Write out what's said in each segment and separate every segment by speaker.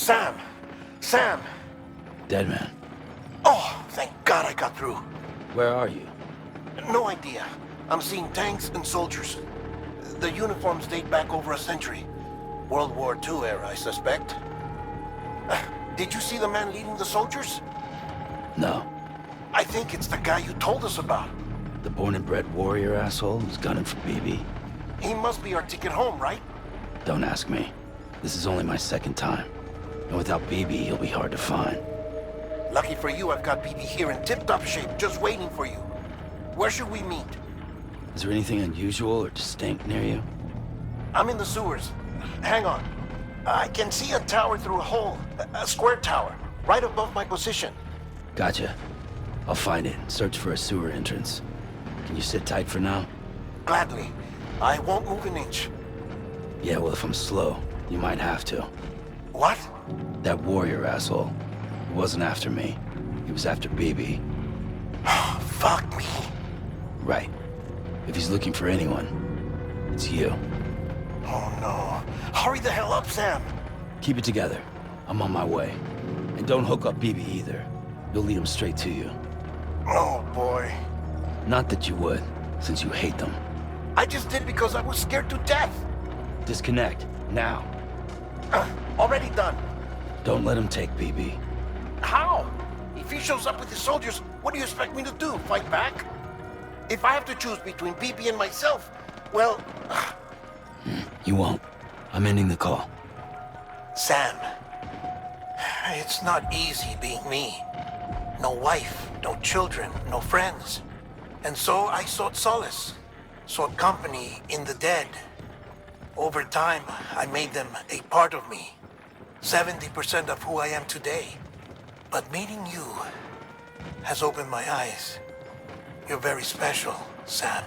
Speaker 1: Sam! Sam!
Speaker 2: Dead man.
Speaker 1: Oh, thank God I got through.
Speaker 2: Where are you?
Speaker 1: No idea. I'm seeing tanks and soldiers. The uniforms date back over a century. World War II era, I suspect. Did you see the man leading the soldiers?
Speaker 2: No.
Speaker 1: I think it's the guy you told us about.
Speaker 2: The born and bred warrior asshole who's gunning for BB?
Speaker 1: He must be our ticket home, right?
Speaker 2: Don't ask me. This is only my second time. And without BB, he'll be hard to find.
Speaker 1: Lucky for you, I've got BB here in tip-top shape, just waiting for you. Where should we meet?
Speaker 2: Is there anything unusual or distinct near you?
Speaker 1: I'm in the sewers. Hang on. I can see a tower through a hole. A square tower, right above my position.
Speaker 2: Gotcha. I'll find it and search for a sewer entrance. Can you sit tight for now?
Speaker 1: Gladly. I won't move an inch.
Speaker 2: Yeah, well, if I'm slow, you might have to.
Speaker 1: What?
Speaker 2: That warrior asshole. He wasn't after me. He was after BB.
Speaker 1: Fuck me.
Speaker 2: Right. If he's looking for anyone, it's you.
Speaker 1: Oh no. Hurry the hell up, Sam.
Speaker 2: Keep it together. I'm on my way. And don't hook up BB either. You'll lead him straight to you.
Speaker 1: Oh boy.
Speaker 2: Not that you would, since you hate them.
Speaker 1: I just did because I was scared to death.
Speaker 2: Disconnect, now.
Speaker 1: Already done.
Speaker 2: Don't let him take BB.
Speaker 1: How? If he shows up with his soldiers, what do you expect me to do? Fight back? If I have to choose between BB and myself, well...
Speaker 2: You won't. I'm ending the call.
Speaker 1: Sam, it's not easy being me. No wife, no children, no friends. And so I sought solace, sought company in the dead. Over time, I made them a part of me. 70% of who I am today. But meeting you has opened my eyes. You're very special, Sam.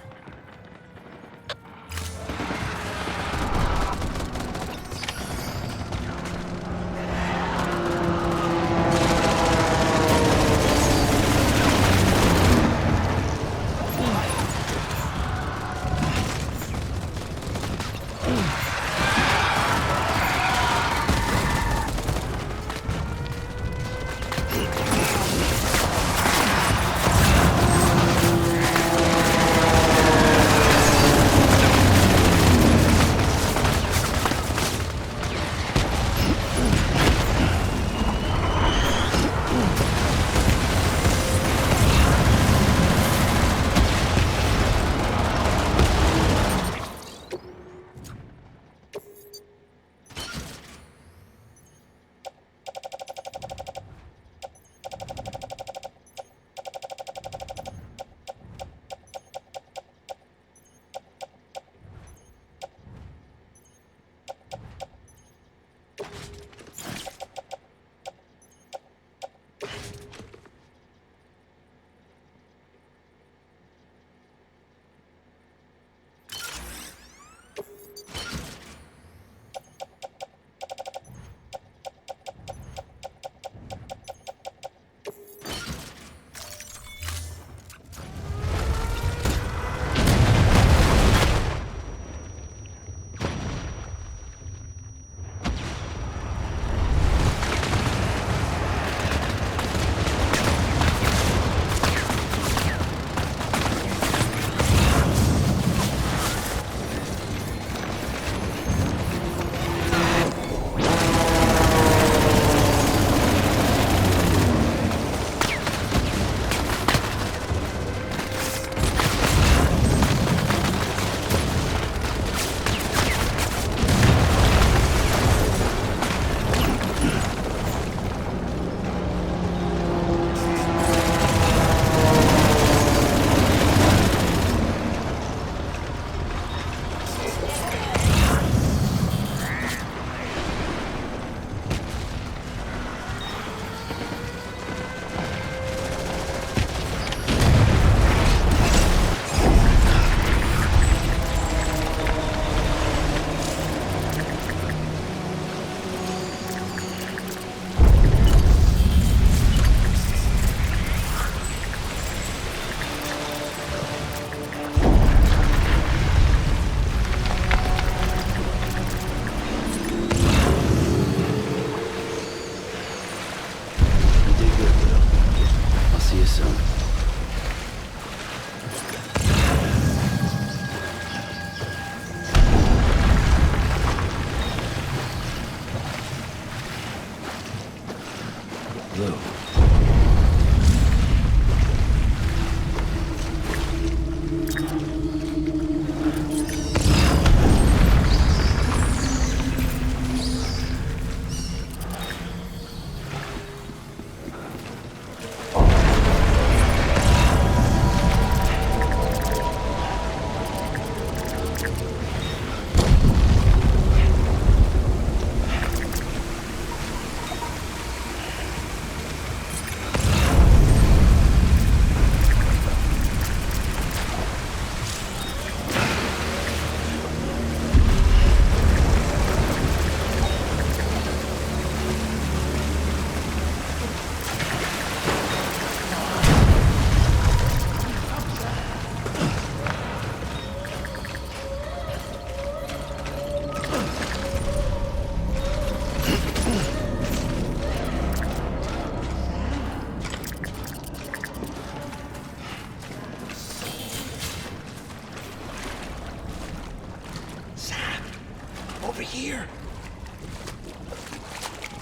Speaker 1: here.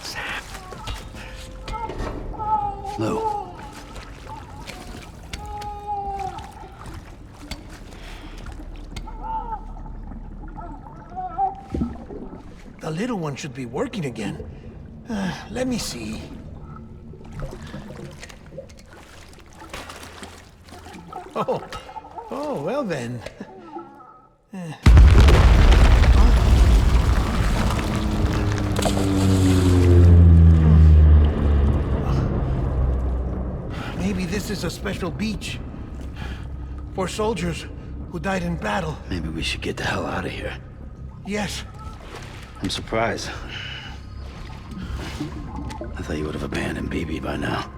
Speaker 1: Sam.
Speaker 2: Lou.
Speaker 1: The little one should be working again. Let me see. Oh, well then. Maybe this is a special beach for soldiers who died in battle.
Speaker 2: Maybe we should get the hell out of here.
Speaker 1: Yes.
Speaker 2: I'm surprised. I thought you would have abandoned BB by now.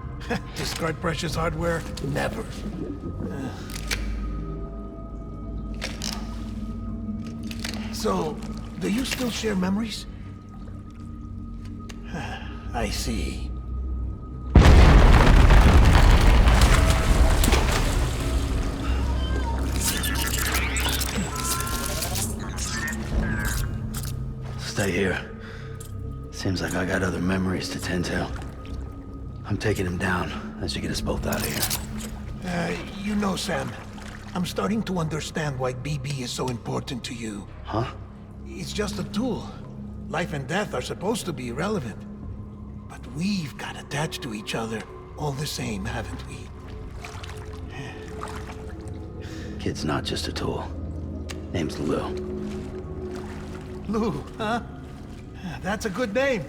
Speaker 1: Discard precious hardware? Never. So, do you still share memories? I see.
Speaker 2: Stay here. Seems like I got other memories to tend to. I'm taking him down as you get us both out of here.
Speaker 1: You know, Sam, I'm starting to understand why BB is so important to you.
Speaker 2: Huh?
Speaker 1: It's just a tool. Life and death are supposed to be irrelevant. But we've got attached to each other all the same, haven't we?
Speaker 2: Kid's not just a tool. Name's Lou.
Speaker 1: Lou, huh? That's a good name.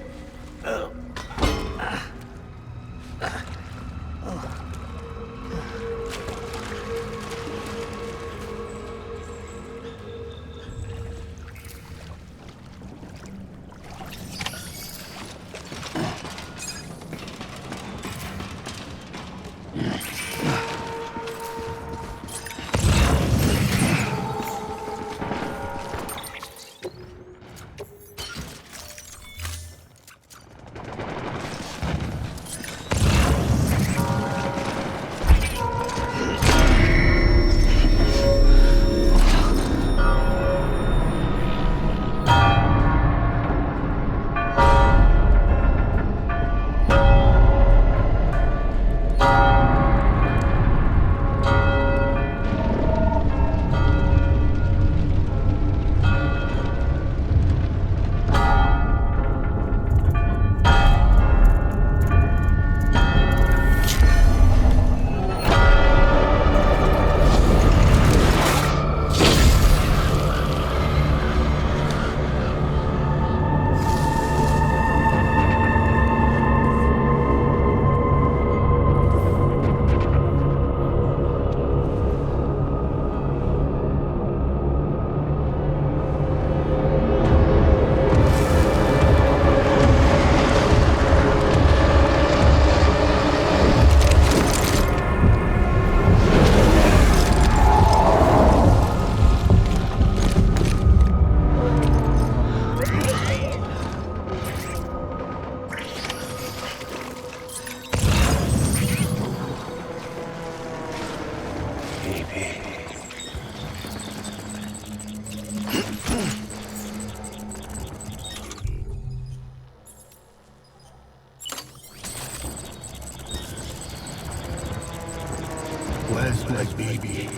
Speaker 3: Where's my baby?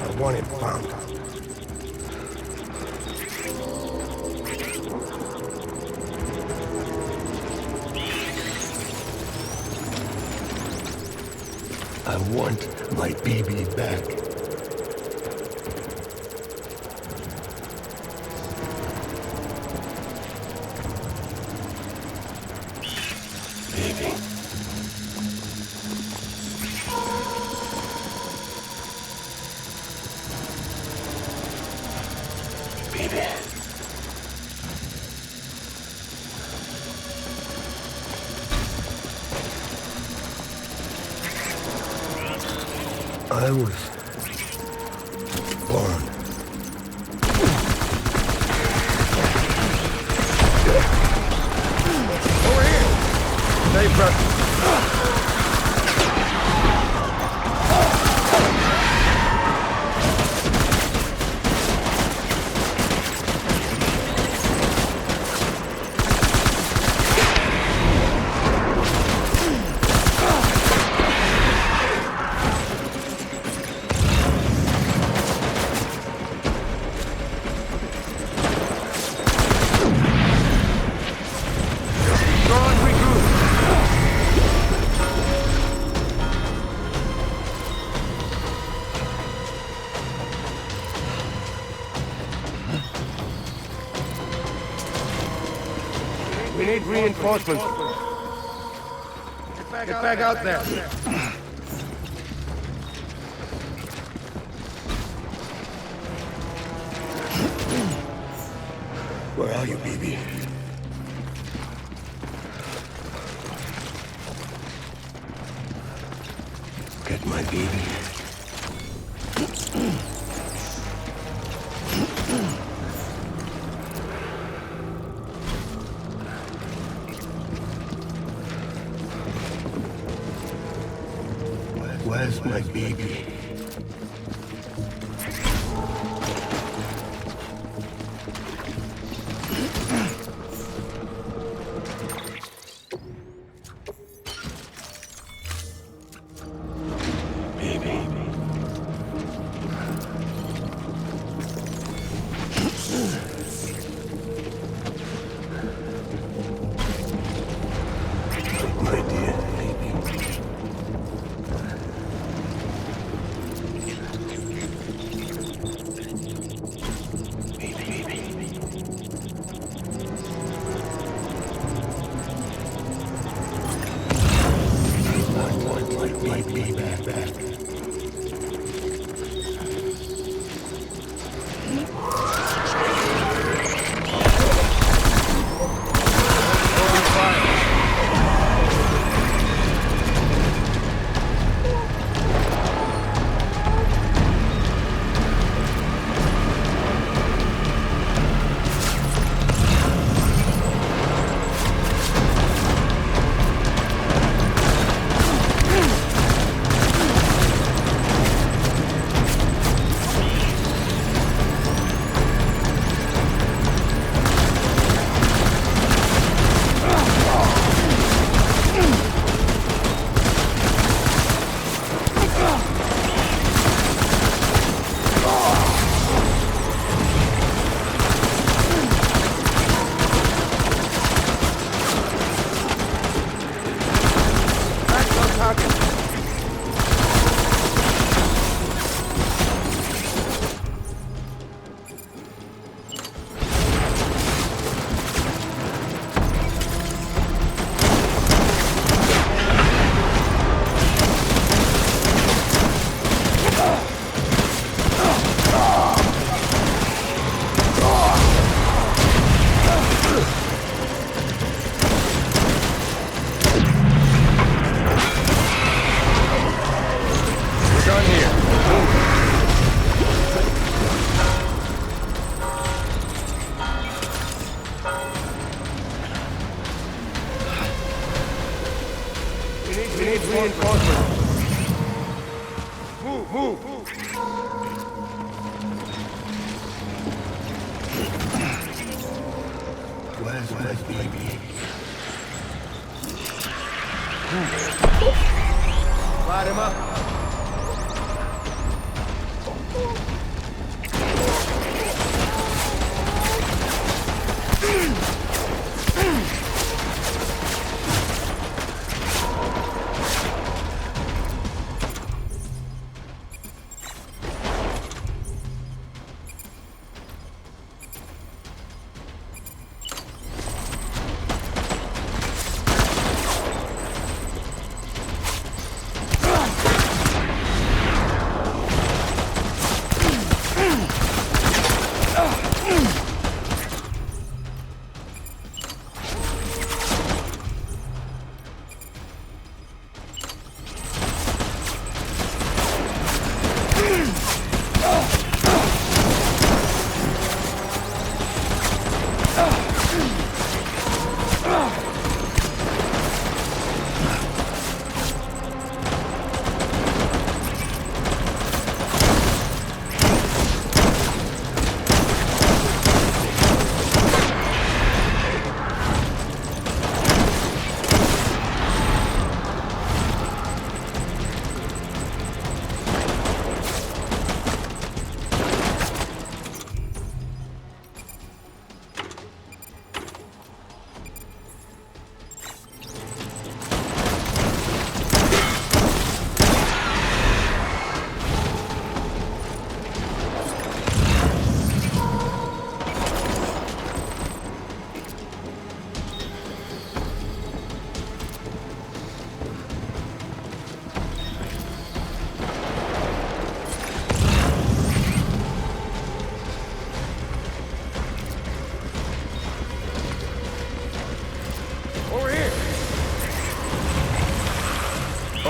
Speaker 3: I want it found. I want my baby back. Baby. Baby. I was born. Over here! Hey, brother.
Speaker 4: We need reinforcements. Get back out there.
Speaker 3: Where are you, baby? Get my baby. Where's my baby? Where's my baby?
Speaker 4: Light him up.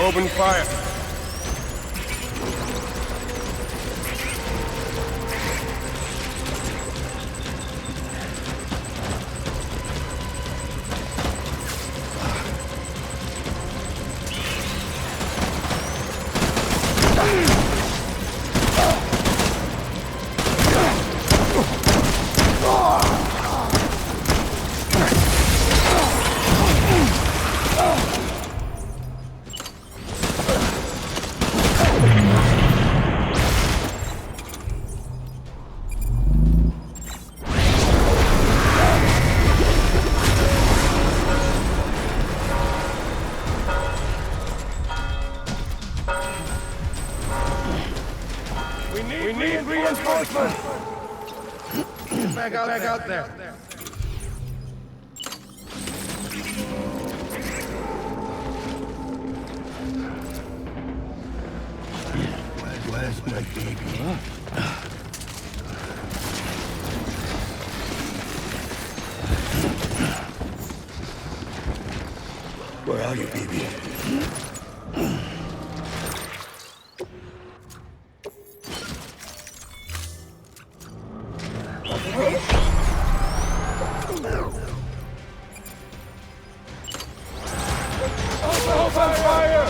Speaker 4: Open fire. We need reinforcements! Get back out there.
Speaker 3: Where's my baby? Where are you, baby?
Speaker 4: Open fire!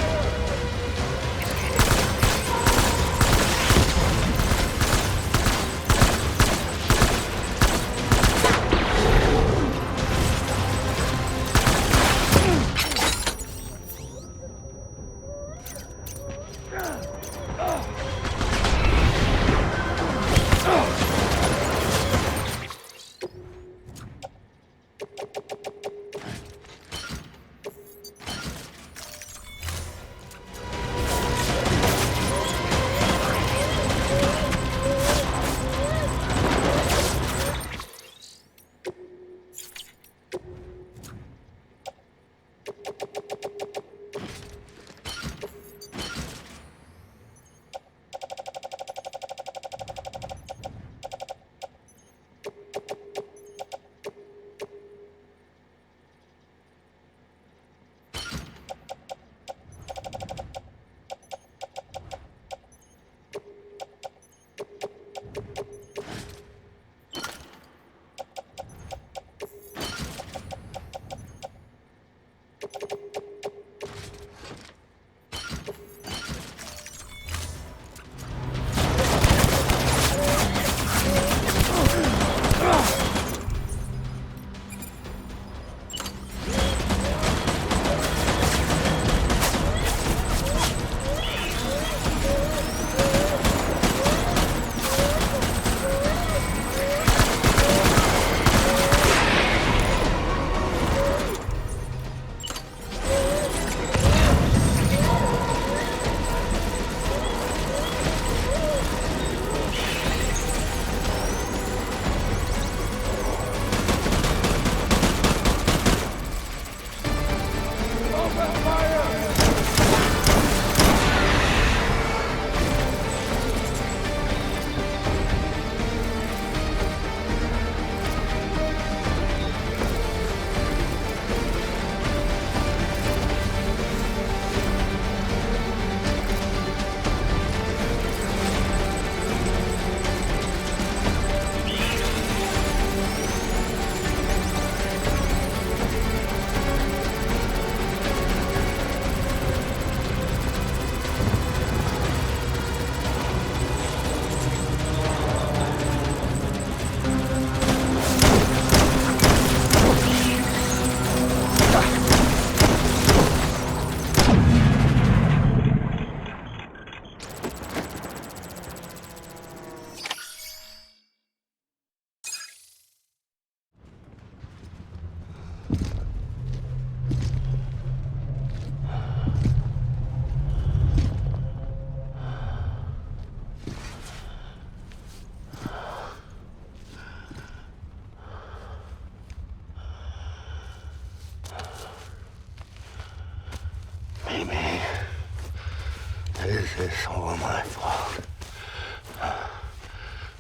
Speaker 3: Maybe this is all my fault.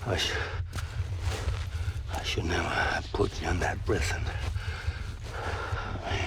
Speaker 3: I should never have put you in that prison. Maybe.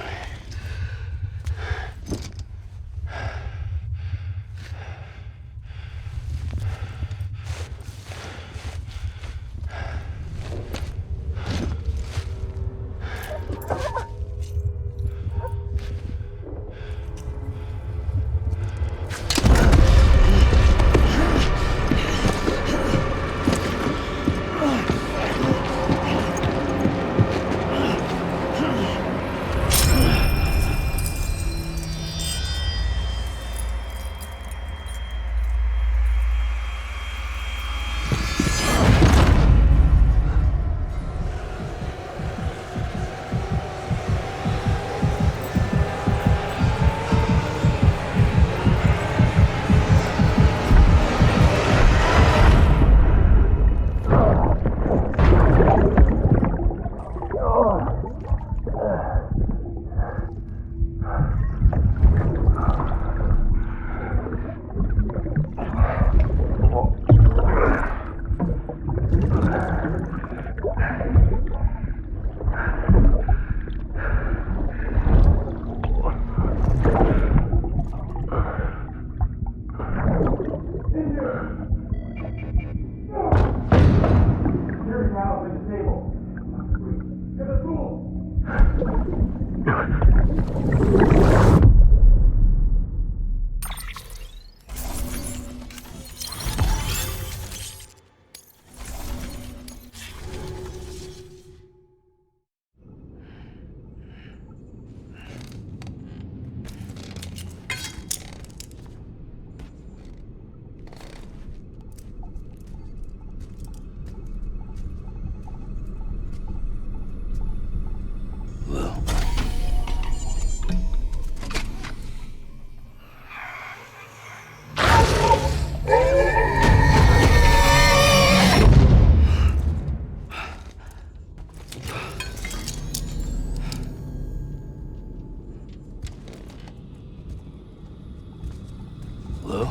Speaker 2: Lou?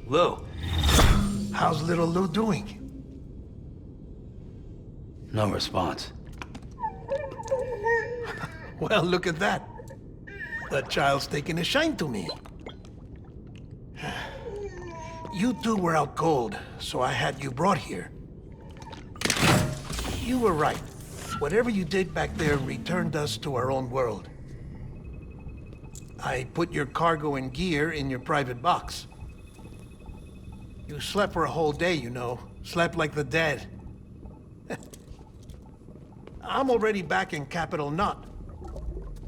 Speaker 2: Lou?
Speaker 5: How's little Lou doing?
Speaker 2: No response.
Speaker 5: Well, look at that. The child's taking a shine to me. You two were out cold, so I had you brought here. You were right. Whatever you did back there returned us to our own world. I put your cargo and gear in your private box. You slept for a whole day, you know. Slept like the dead. I'm already back in Capital Knot.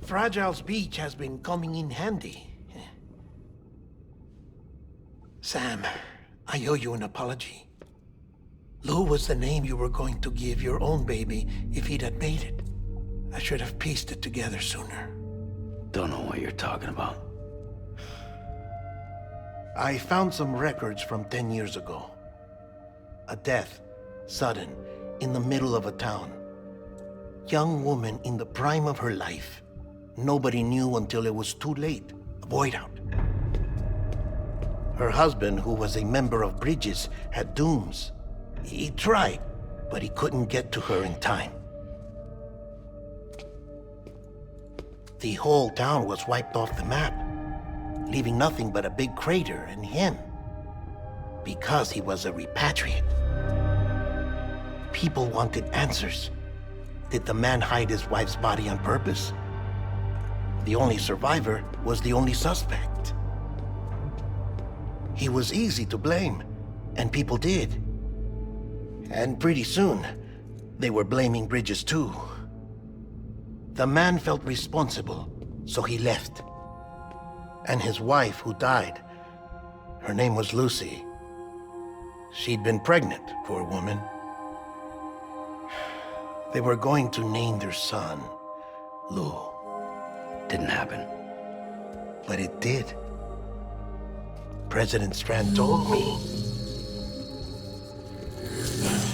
Speaker 5: Fragile's beach has been coming in handy. Sam, I owe you an apology. Lou was the name you were going to give your own baby if he'd had made it. I should have pieced it together sooner.
Speaker 2: Don't know what you're talking about.
Speaker 5: I found some records from 10 years ago. A death, sudden, in the middle of a town. Young woman in the prime of her life. Nobody knew until it was too late. A void out. Her husband, who was a member of Bridges, had dooms. He tried, but he couldn't get to her in time. The whole town was wiped off the map, leaving nothing but a big crater and him. Because he was a repatriate. People wanted answers. Did the man hide his wife's body on purpose? The only survivor was the only suspect. He was easy to blame, and people did. And pretty soon, they were blaming Bridges too. The man felt responsible, so he left. And his wife, who died, her name was Lucy. She'd been pregnant, poor woman. They were going to name their son Lou.
Speaker 2: Didn't happen.
Speaker 5: But it did. President Strand told me.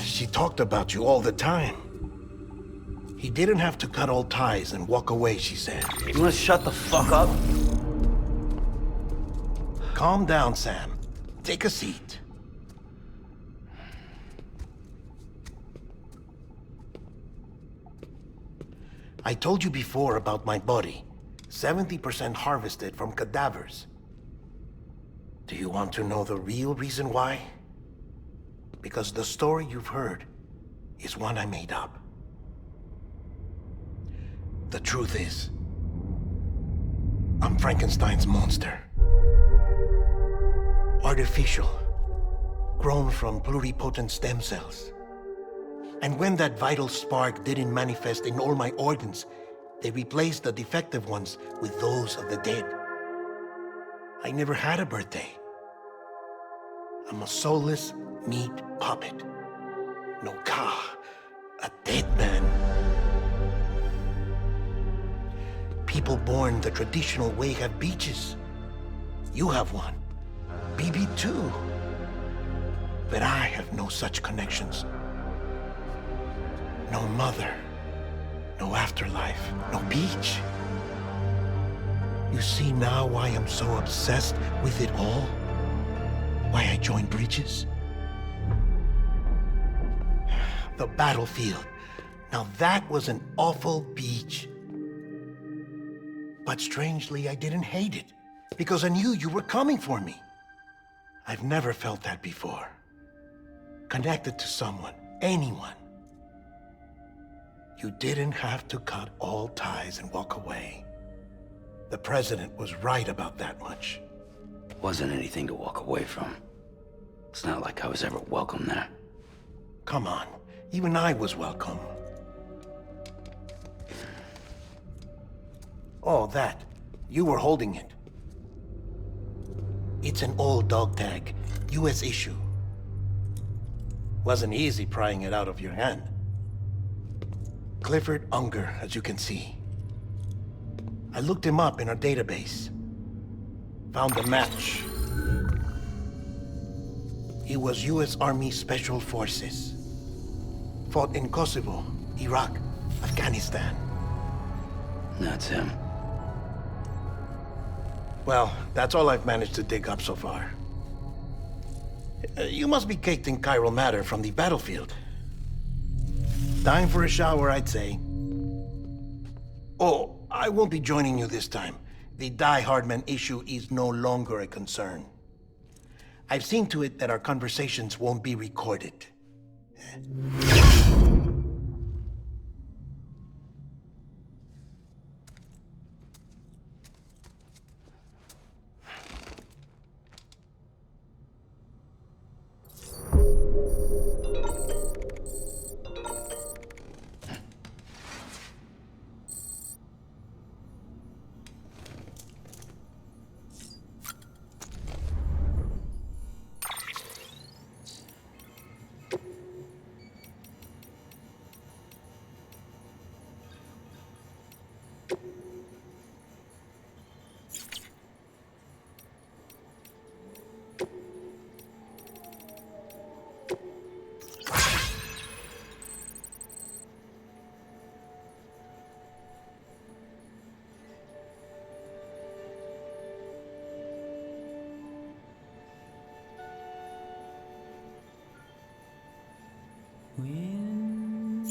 Speaker 5: She talked about you all the time. He didn't have to cut all ties and walk away, she said.
Speaker 2: You wanna shut the fuck up?
Speaker 5: Calm down, Sam. Take a seat. I told you before about my body. 70% harvested from cadavers. Do you want to know the real reason why? Because the story you've heard is one I made up. The truth is, I'm Frankenstein's monster. Artificial, grown from pluripotent stem cells. And when that vital spark didn't manifest in all my organs, they replaced the defective ones with those of the dead. I never had a birthday. I'm a soulless meat puppet. No car, a dead man. People born the traditional way have beaches. You have one. BB too. But I have no such connections. No mother. No afterlife. No beach. You see now why I'm so obsessed with it all? Why I joined Bridges? The battlefield. Now that was an awful beach. But strangely, I didn't hate it, because I knew you were coming for me. I've never felt that before. Connected to someone, anyone. You didn't have to cut all ties and walk away. The president was right about that much.
Speaker 2: Wasn't anything to walk away from. It's not like I was ever welcome there.
Speaker 5: Come on, even I was welcome. Oh, that. You were holding it. It's an old dog tag, US issue. Wasn't easy prying it out of your hand. Clifford Unger, as you can see. I looked him up in our database. Found a match. He was US Army Special Forces. Fought in Kosovo, Iraq, Afghanistan.
Speaker 2: That's him.
Speaker 5: Well, that's all I've managed to dig up so far. You must be caked in chiral matter from the battlefield. Time for a shower, I'd say. Oh, I won't be joining you this time. The Die-Hardman issue is no longer a concern. I've seen to it that our conversations won't be recorded.
Speaker 6: When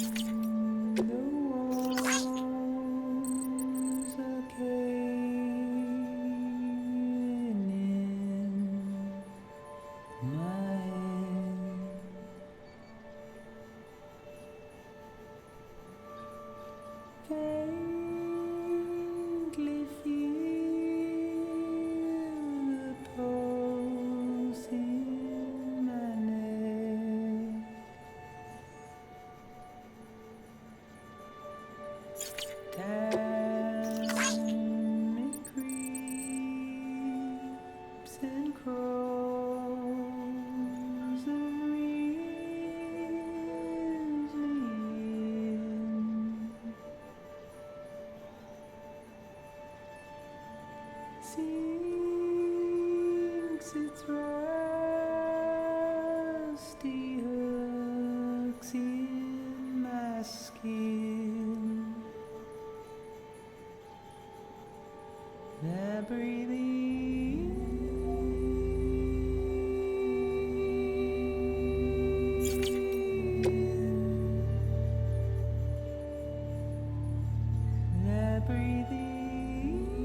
Speaker 6: the walls are caving in my head, faintly feel the pulse in my neck. Time it creeps and crawls and reels me in. Sinks its rusty hooks in my skin. They're breathing in. They're breathing in.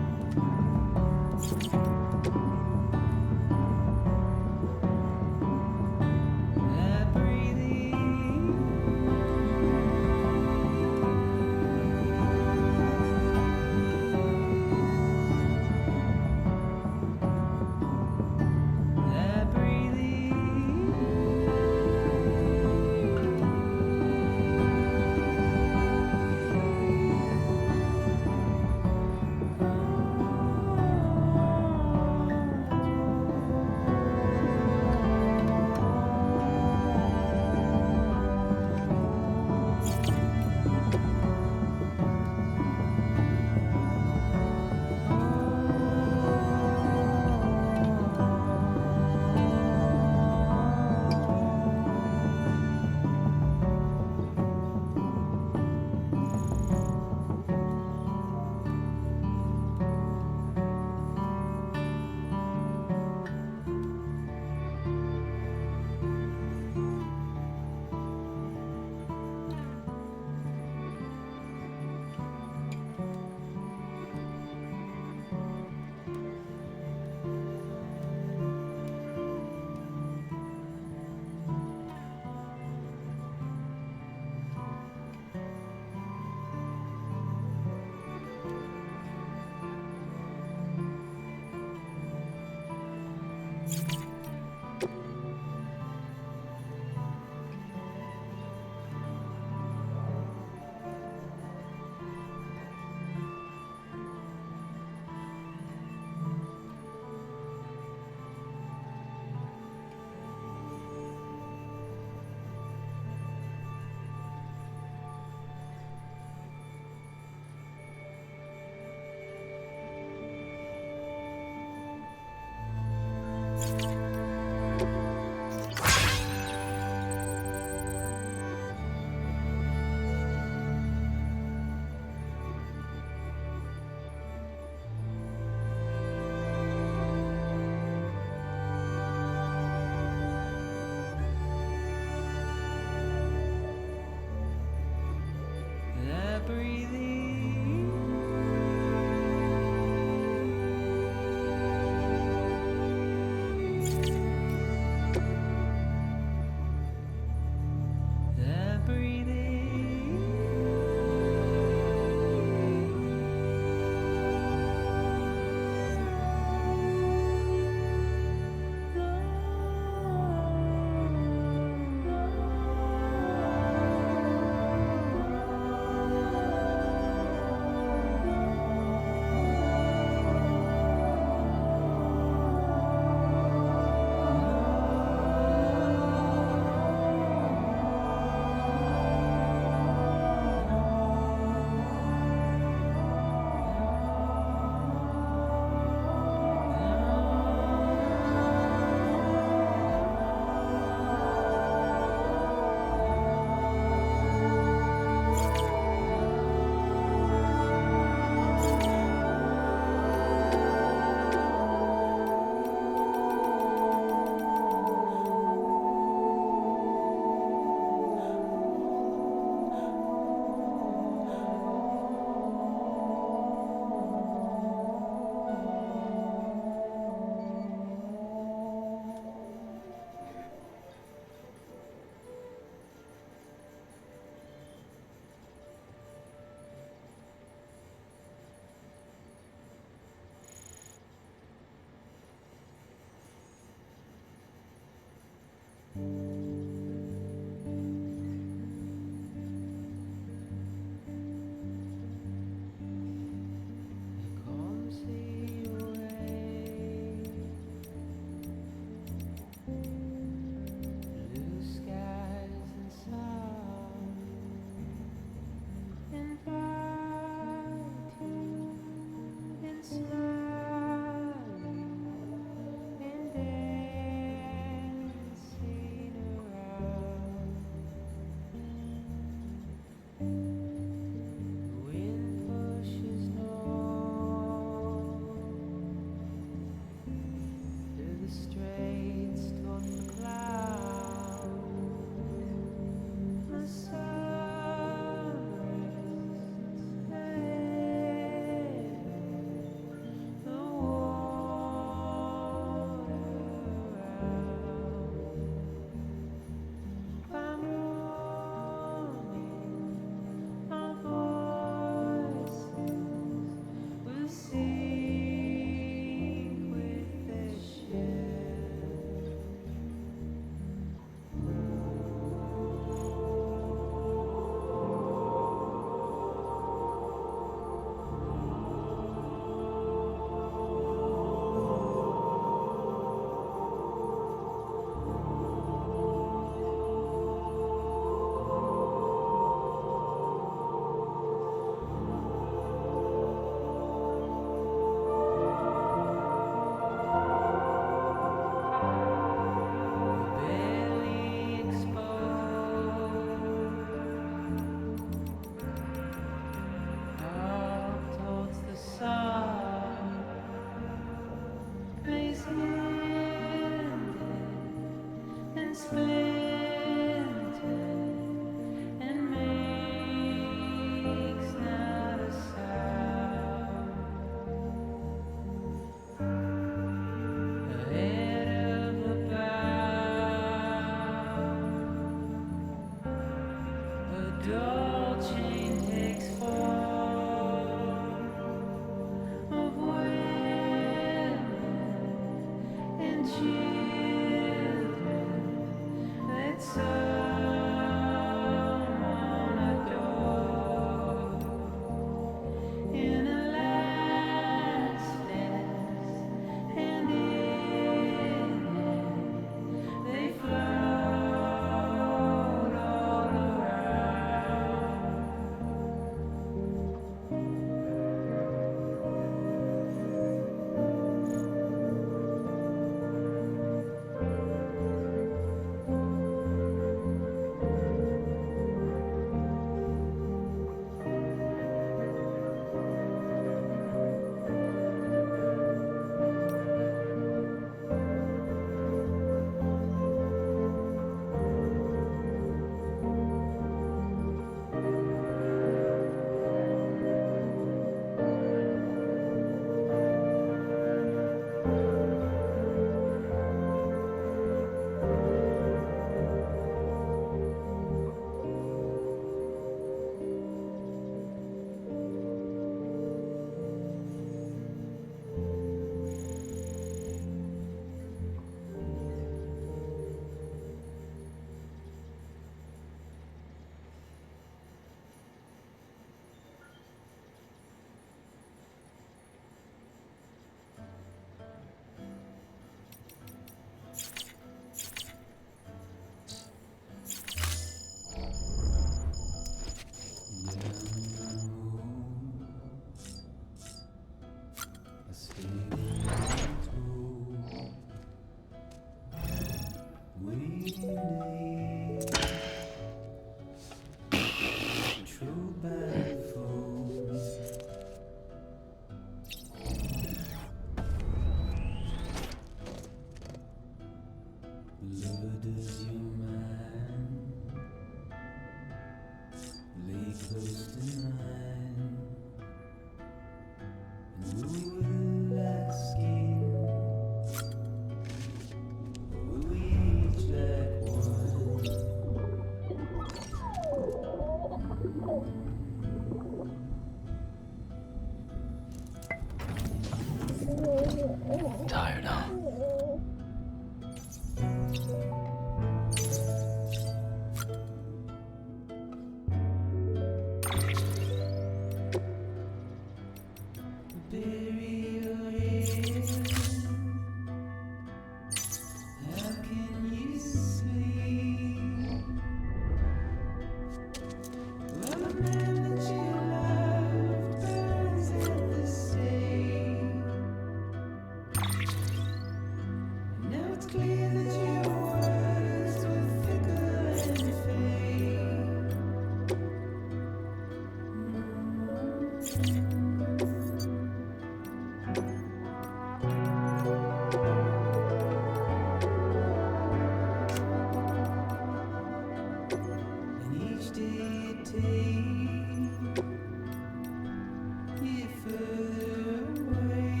Speaker 6: me further away.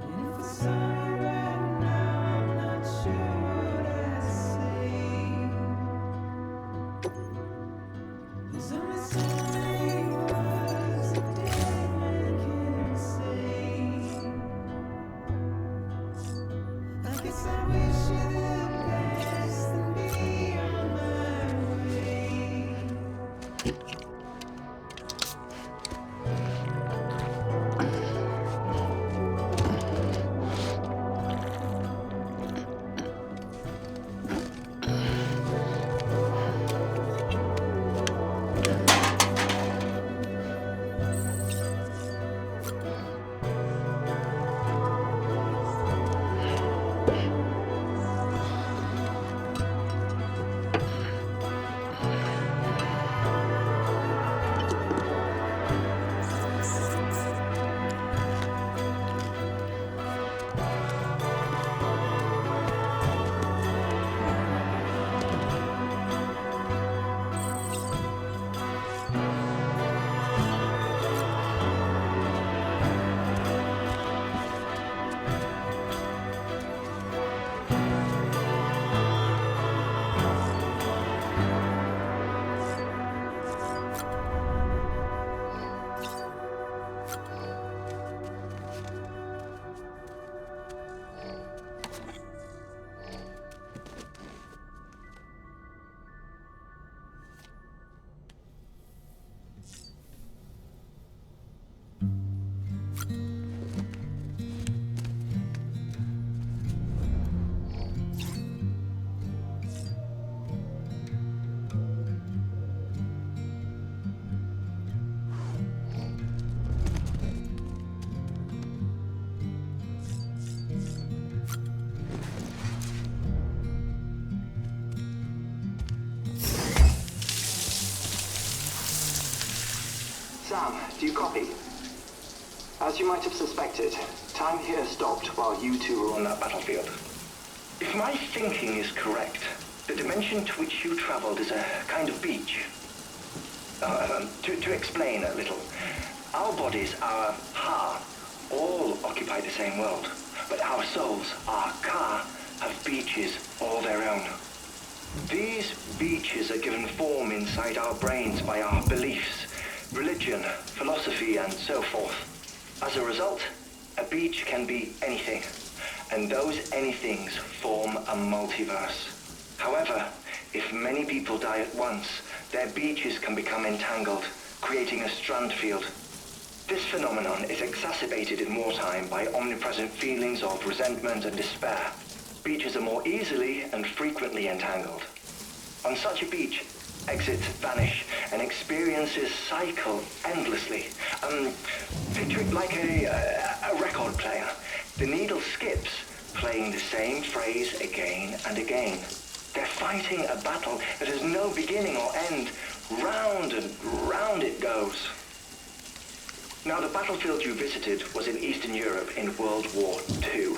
Speaker 6: And if I saw you right now, I'm not sure what I'd say. There's only so many words a dead man can say. I guess I wish you the best and be on my way.
Speaker 7: Sam, do you copy? As you might have suspected, time here stopped while you two were on that battlefield. If my thinking is correct, the dimension to which you traveled is a kind of beach. To explain a little, our bodies, our ha, all occupy the same world, but our souls, our ka, have beaches all their own. These beaches are given form inside our brains by our beliefs, religion, philosophy, and so forth. As a result, a beach can be anything, and those anythings form a multiverse. However, if many people die at once, their beaches can become entangled, creating a strand field. This phenomenon is exacerbated in wartime by omnipresent feelings of resentment and despair. Beaches are more easily and frequently entangled. On such a beach, exits vanish and experiences cycle endlessly. Picture it like a record player. The needle skips, playing the same phrase again and again. They're fighting a battle that has no beginning or end. Round and round it goes. Now, the battlefield you visited was in Eastern Europe in World War II.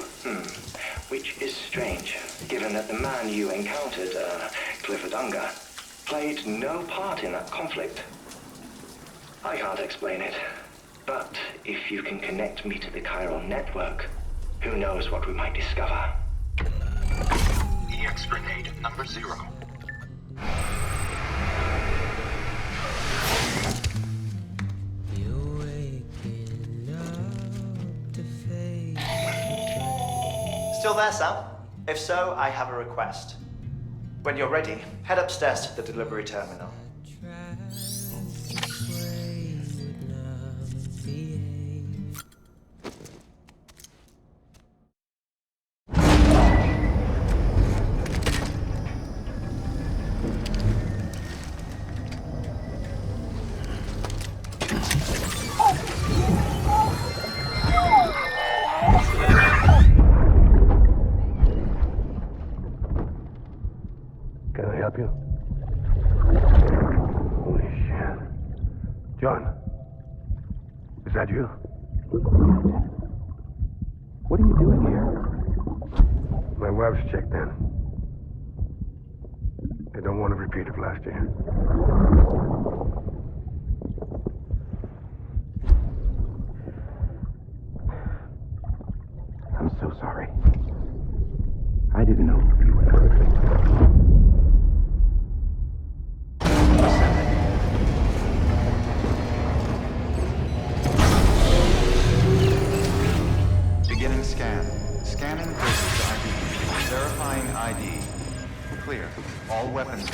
Speaker 7: Which is strange, given that the man you encountered, Clifford Unger, played no part in that conflict. I can't explain it, but if you can connect me to the chiral network, who knows what we might discover.
Speaker 8: EX grenade number 0.
Speaker 6: You're waking up to face.
Speaker 9: Still there, Sam? If so, I have a request. When you're ready, head upstairs to the delivery terminal.
Speaker 3: Can I help you? Holy shit. John, is that you? What are you doing here? My wife's checked in. They don't want to repeat of last year.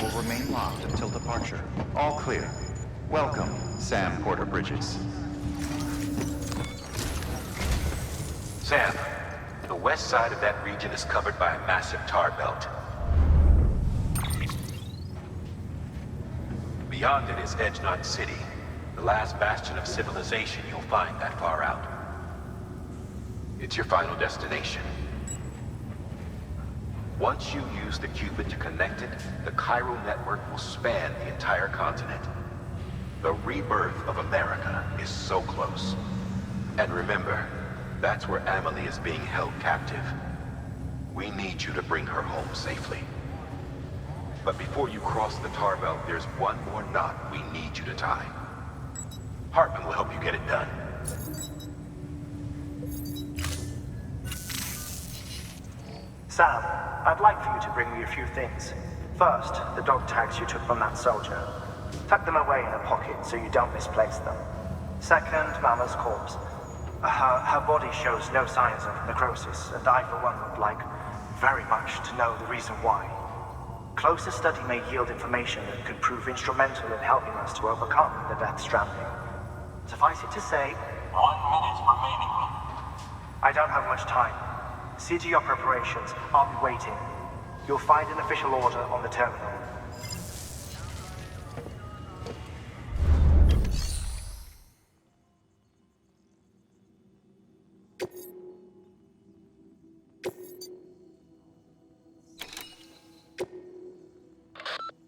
Speaker 8: will remain locked until departure. All clear. Welcome, Sam Porter-Bridges.
Speaker 10: Sam, the west side of that region is covered by a massive tar belt. Beyond it is Edgenot City, the last bastion of civilization you'll find that far out. It's your final destination. Once you use the Cupid to connect it, the chiral network will span the entire continent. The rebirth of America is so close. And remember, that's where Amelie is being held captive. We need you to bring her home safely. But before you cross the tar belt, there's one more knot we need you to tie. Hartman will help you get it done.
Speaker 9: Sam, I'd like for you to bring me a few things. First, the dog tags you took from that soldier. Tuck them away in a pocket so you don't misplace them. Second, Mama's corpse. Her body shows no signs of necrosis, and I, for one, would like very much to know the reason why. Closer study may yield information that could prove instrumental in helping us to overcome the Death Stranding. Suffice it to say, 1 minute remaining. I don't have much time. See to your preparations. I'll be waiting. You'll find an official order on the terminal.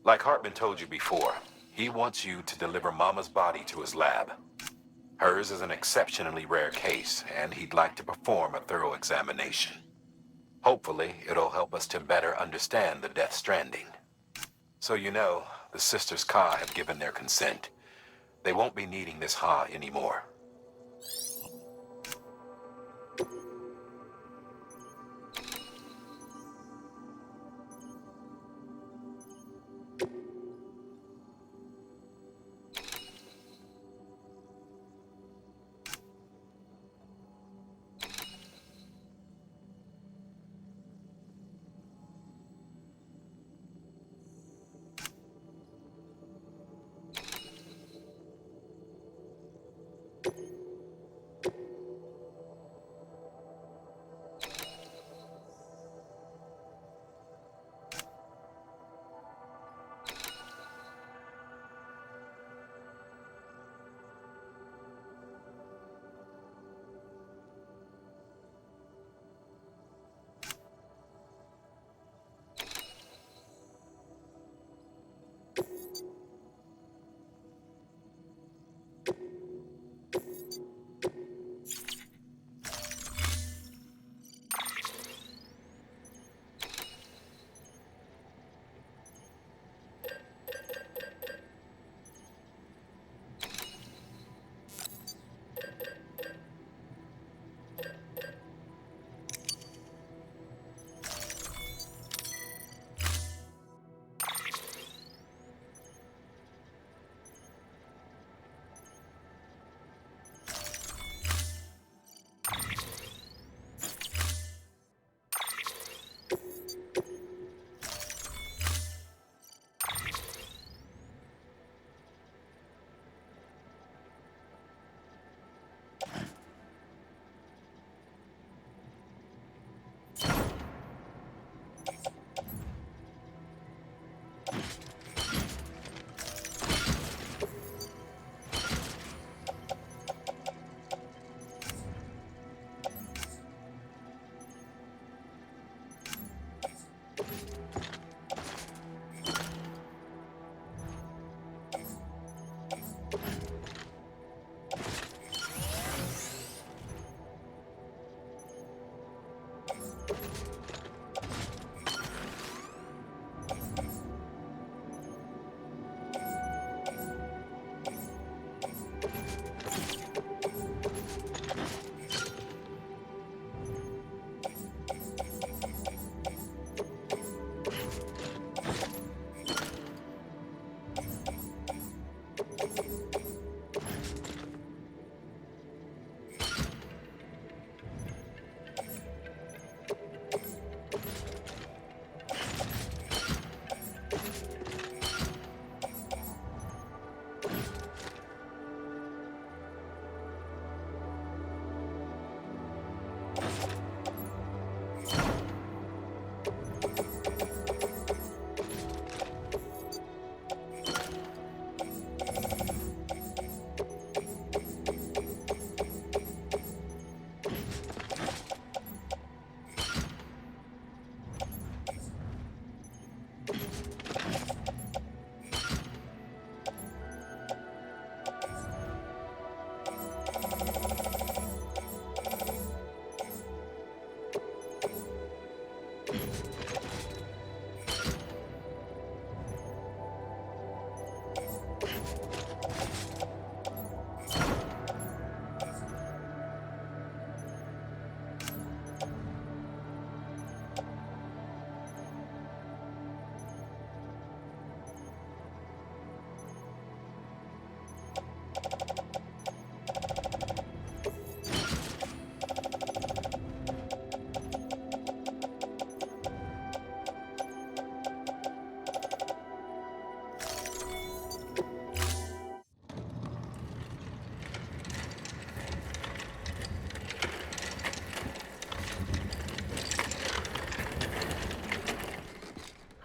Speaker 10: Like Hartman told you before, he wants you to deliver Mama's body to his lab. Hers is an exceptionally rare case, and he'd like to perform a thorough examination. Hopefully, it'll help us to better understand the Death Stranding. So you know, the Sisters Ka have given their consent. They won't be needing this Ha anymore.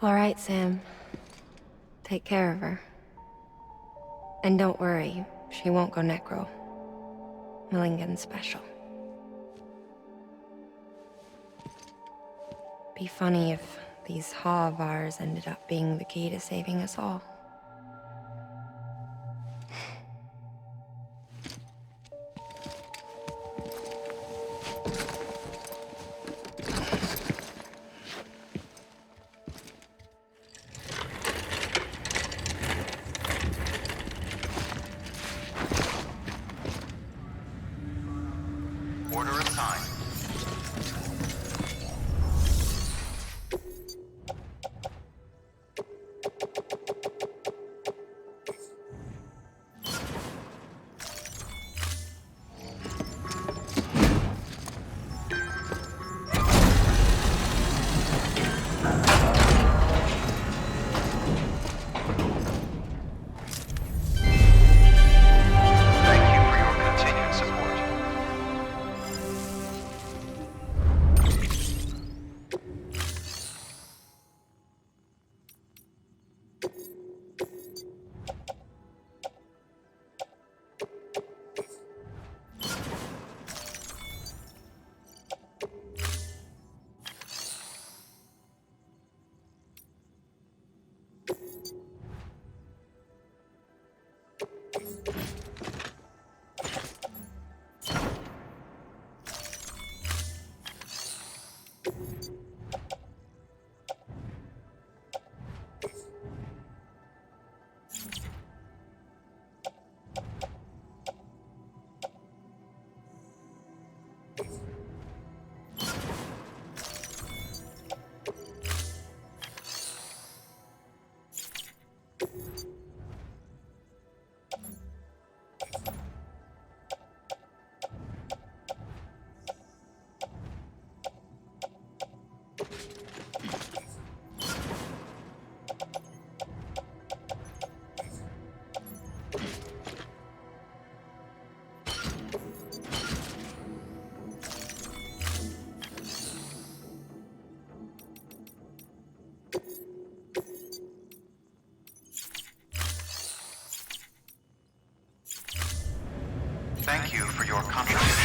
Speaker 11: All right, Sam. Take care of her. And don't worry, she won't go necro. Millingen's special. Be funny if these Ha of ours ended up being the key to saving us all.
Speaker 8: Order assigned. Thank you for your continued support. Thank you for your contribution.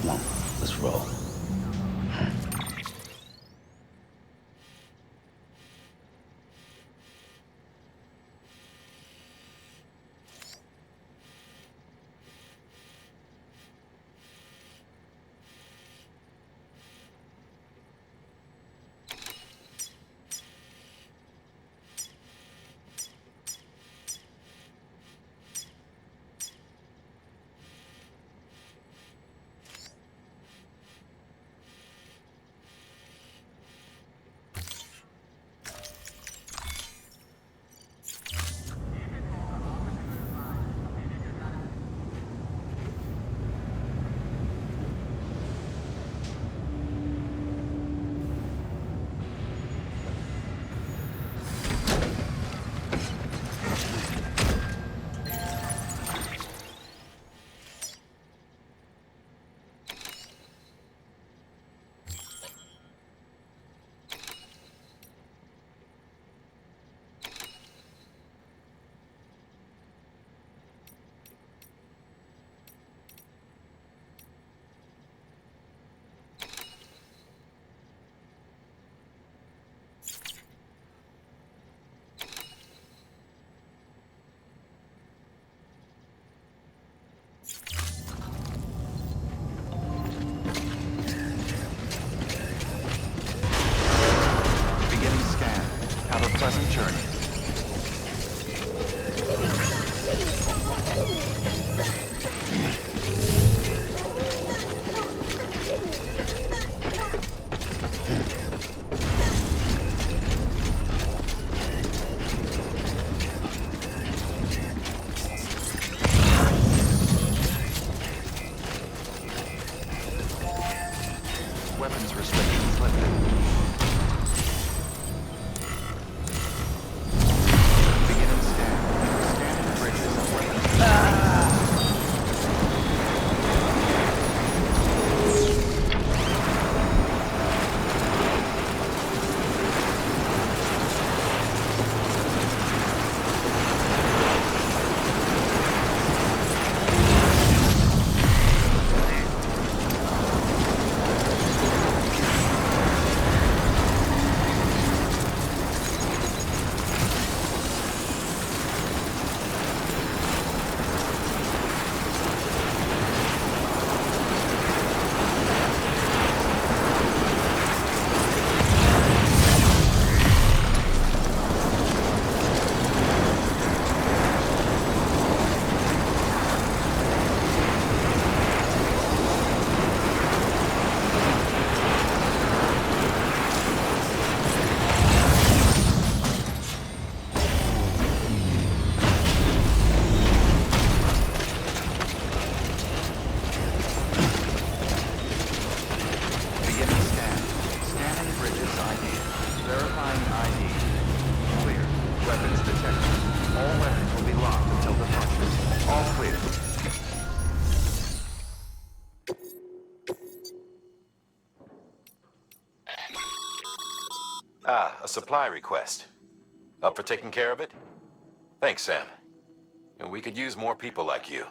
Speaker 2: Come on, let's roll.
Speaker 8: Beginning scan. Have a pleasant journey. Incoming ID. Clear. Weapons detected. All weapons will be locked until departure. All clear.
Speaker 10: Ah, a supply request. Up for taking care of it? Thanks, Sam. And we could use more people like you.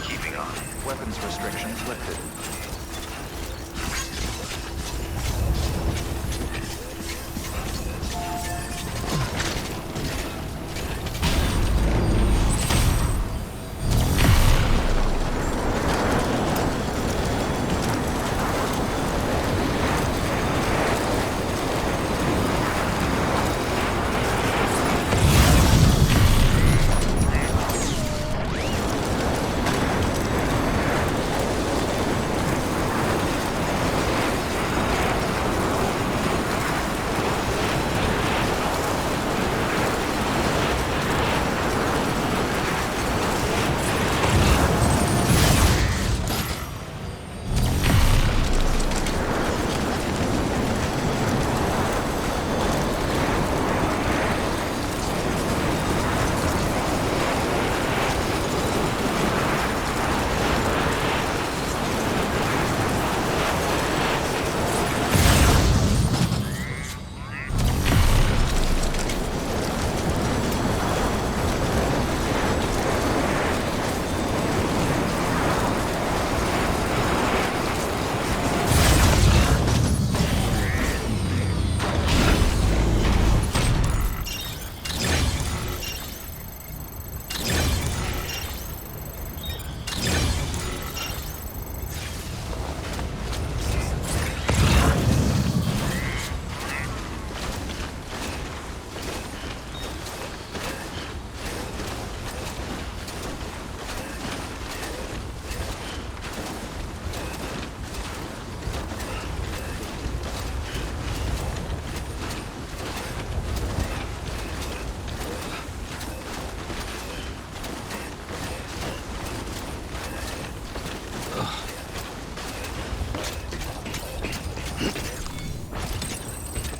Speaker 8: Keeping on. Weapons restrictions lifted.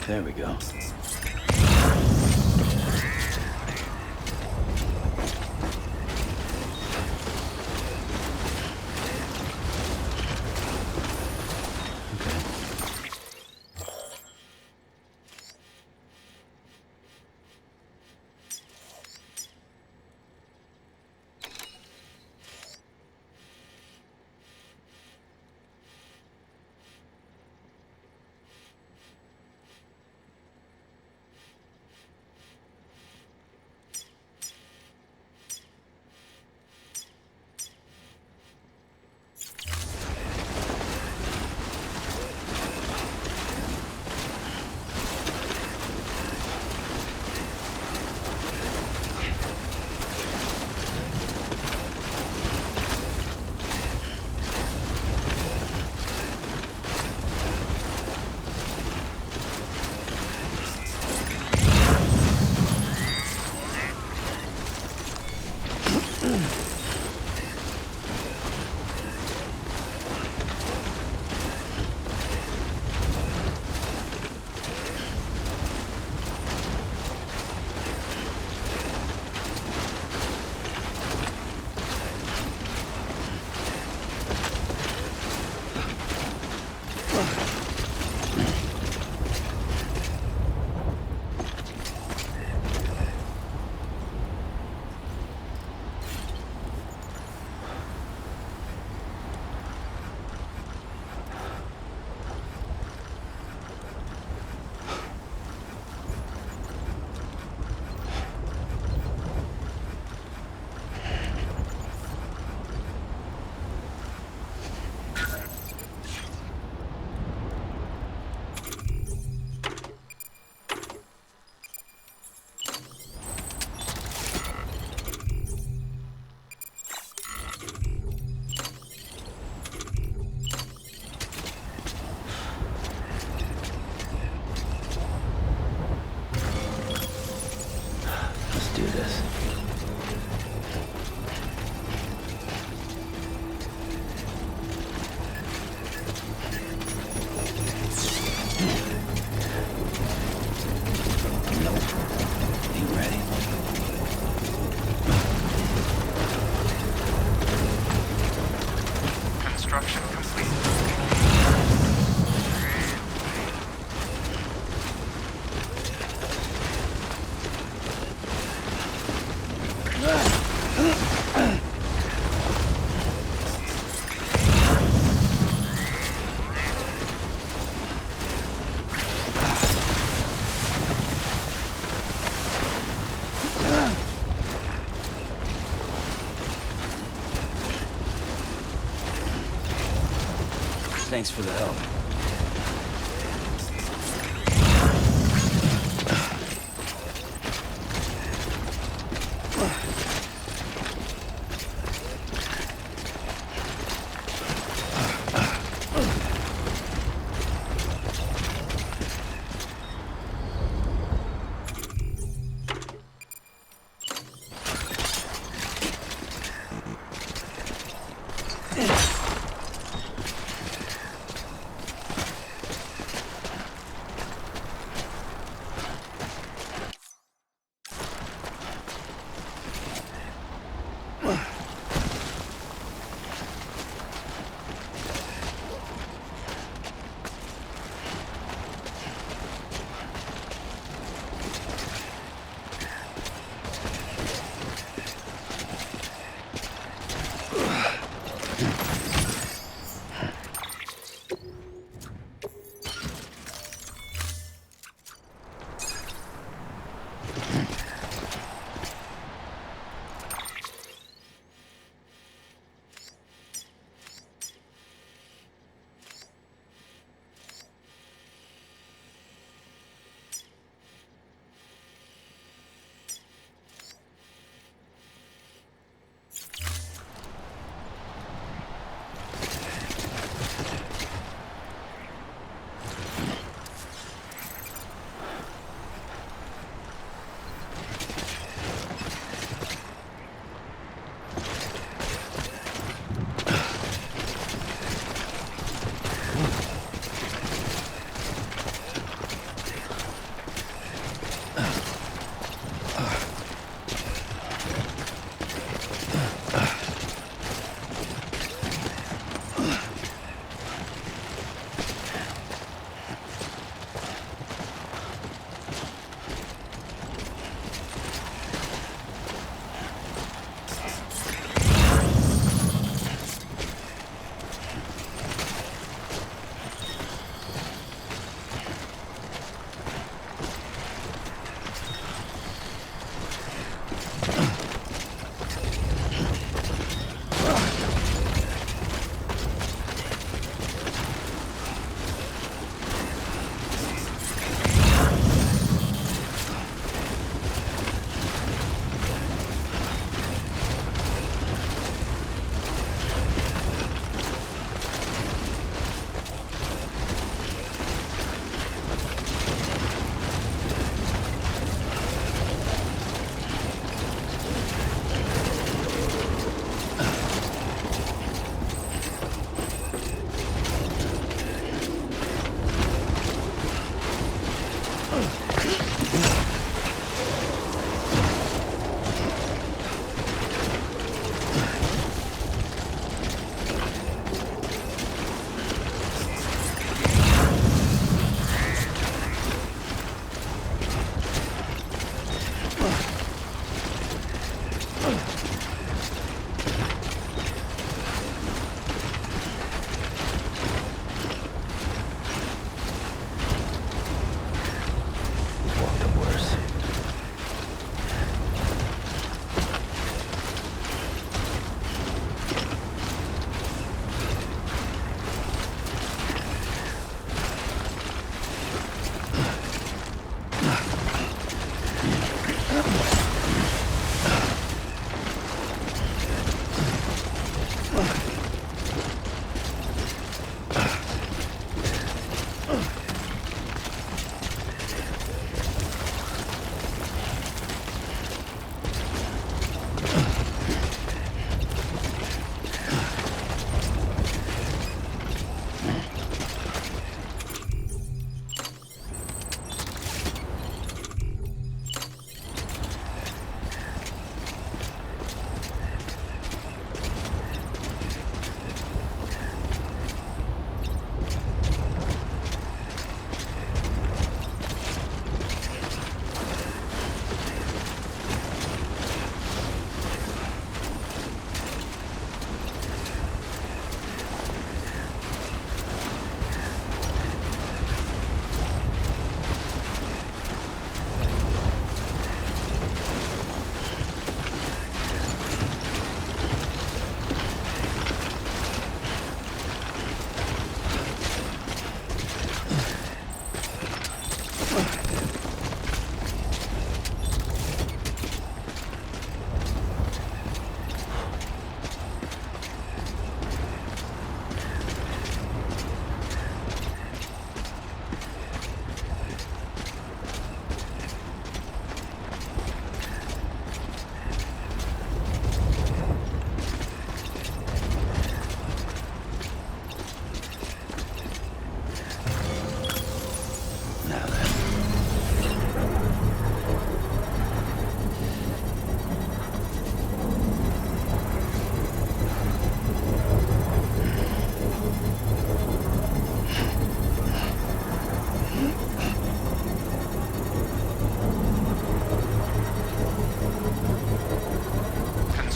Speaker 2: There we go.
Speaker 8: Construction complete.
Speaker 2: Thanks for the help.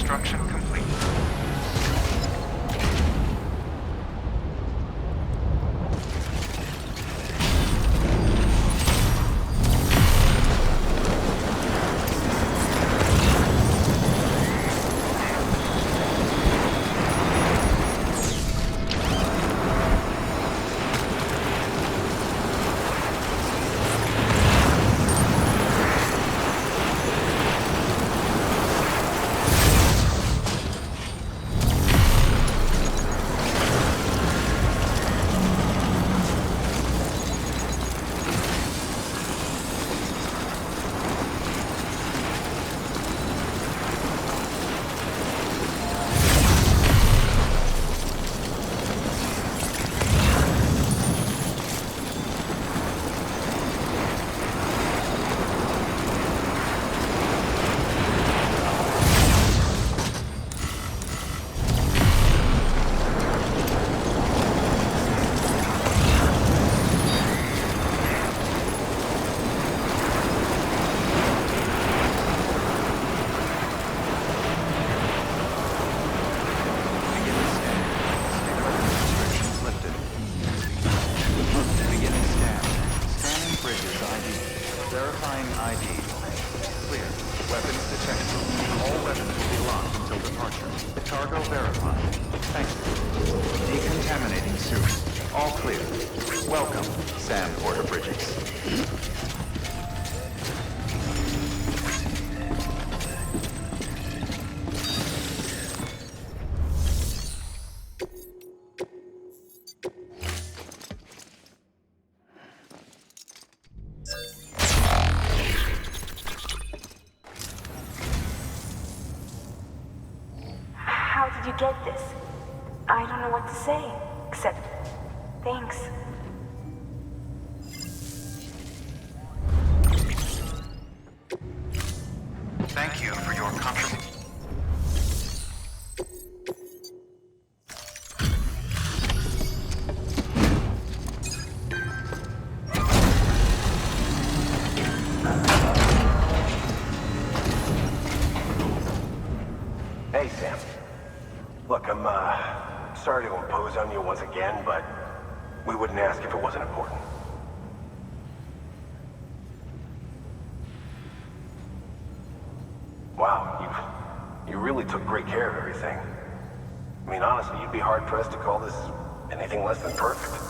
Speaker 8: Construction complete.
Speaker 12: How did you get this? I don't know what to say, except thanks.
Speaker 8: Thank you for your contribution.
Speaker 3: Hey, Sam. Look, I'm sorry to impose on you once again, but we wouldn't ask if it wasn't important. Wow, you really took great care of everything. I mean, honestly, you'd be hard-pressed to call this anything less than perfect.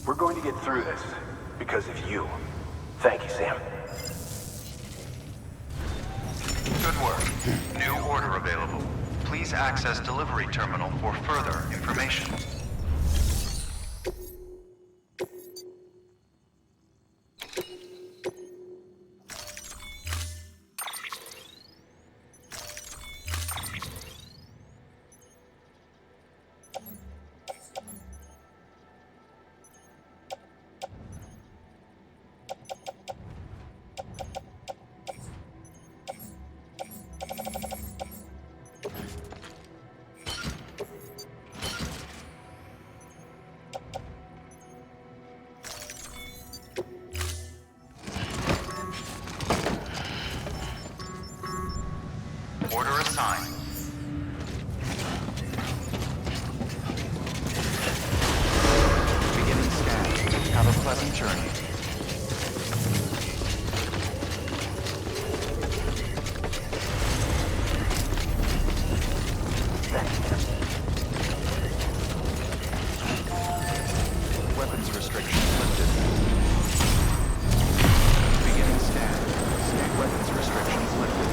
Speaker 3: We're going to get through this because of you. Thank you, Sam.
Speaker 8: Good work. New order available. Please access delivery terminal for further information. Order assigned. Beginning scan. Have a pleasant journey. Weapons restrictions lifted. Beginning scan. Weapons restrictions lifted.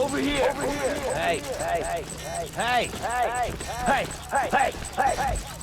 Speaker 4: Over here! Over here! Hey! Hey! Hey! Hey! Hey! Hey! Hey! Hey! Hey!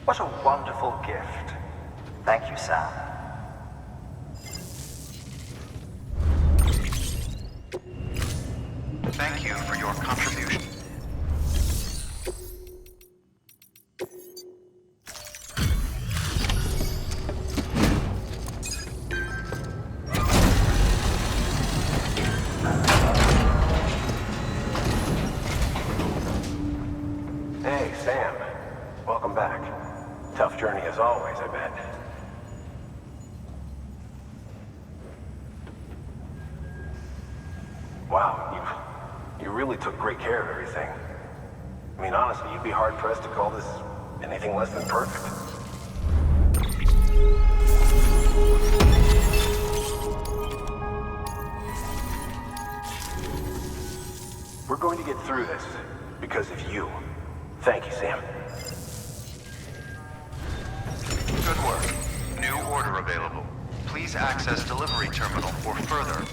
Speaker 9: What a wonderful gift. Thank you, Sam.
Speaker 8: Thank you for your contribution.
Speaker 3: Hey, Sam. Welcome back. Tough journey as always, I bet. Wow, you really took great care of everything. I mean, honestly, you'd be hard-pressed to call this anything less than perfect. We're going to get through this because of you. Thank you, Sam.
Speaker 8: Good work. New order available. Please access delivery terminal for further.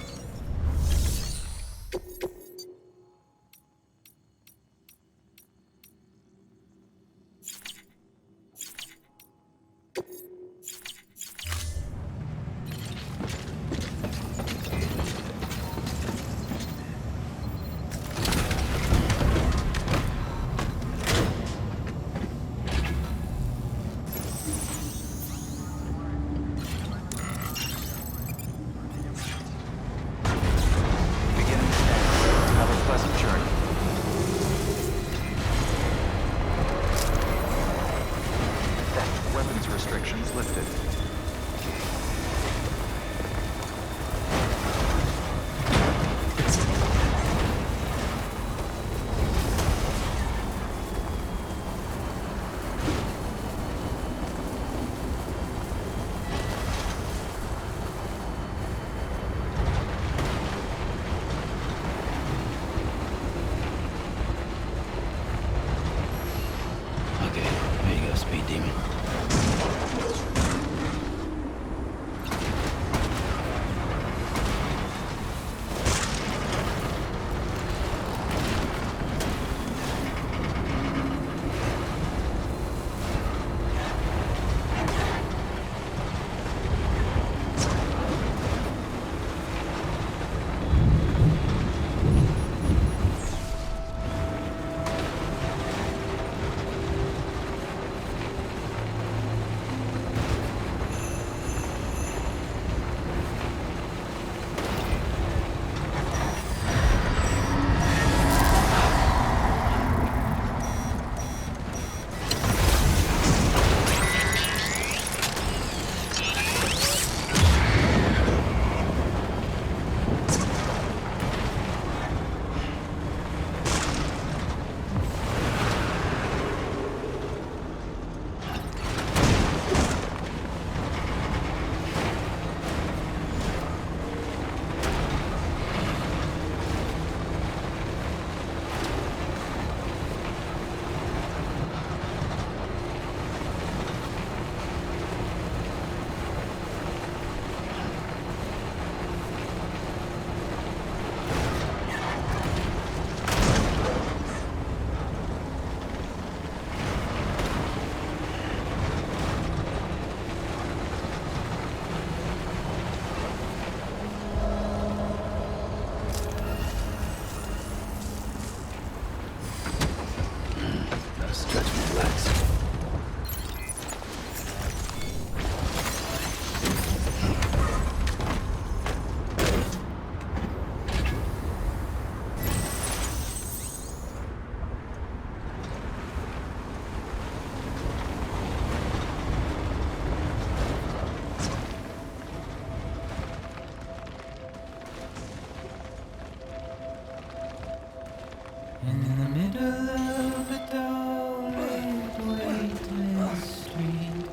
Speaker 6: the middle of a dull-lit, weightless street.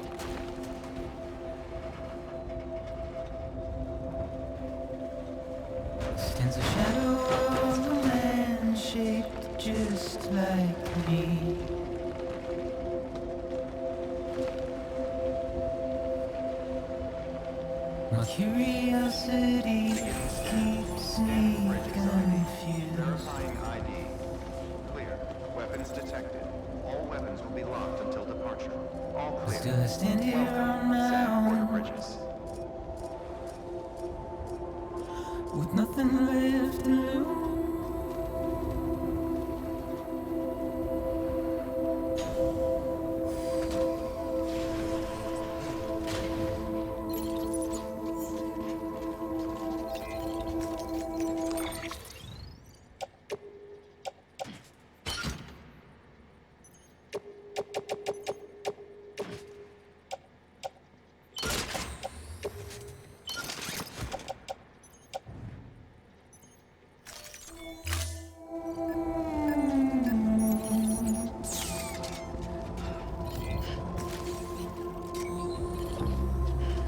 Speaker 6: Stands a shadow of a man shaped just like me. My curiosity keeps me confused.
Speaker 8: Verifying ID. Clear. Weapons detected. All weapons will be locked until departure. All clear.
Speaker 6: Still I stand here on my
Speaker 8: Porter
Speaker 6: own,
Speaker 8: Bridges.
Speaker 6: with nothing left to lose.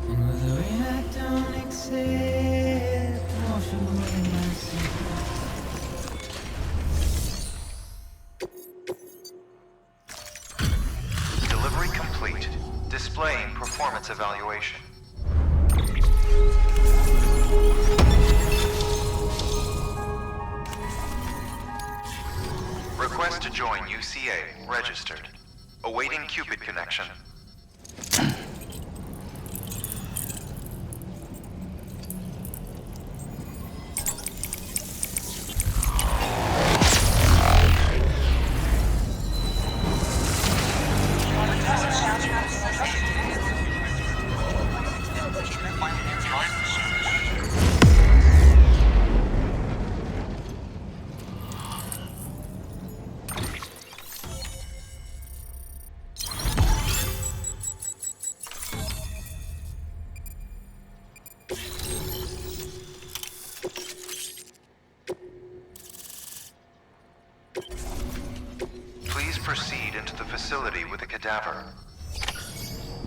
Speaker 6: And with the rain I don't accept, wash away my sins.
Speaker 8: Delivery complete. Displaying performance evaluation. Request to join UCA. Registered. Awaiting Cupid connection. Please proceed into the facility with the cadaver.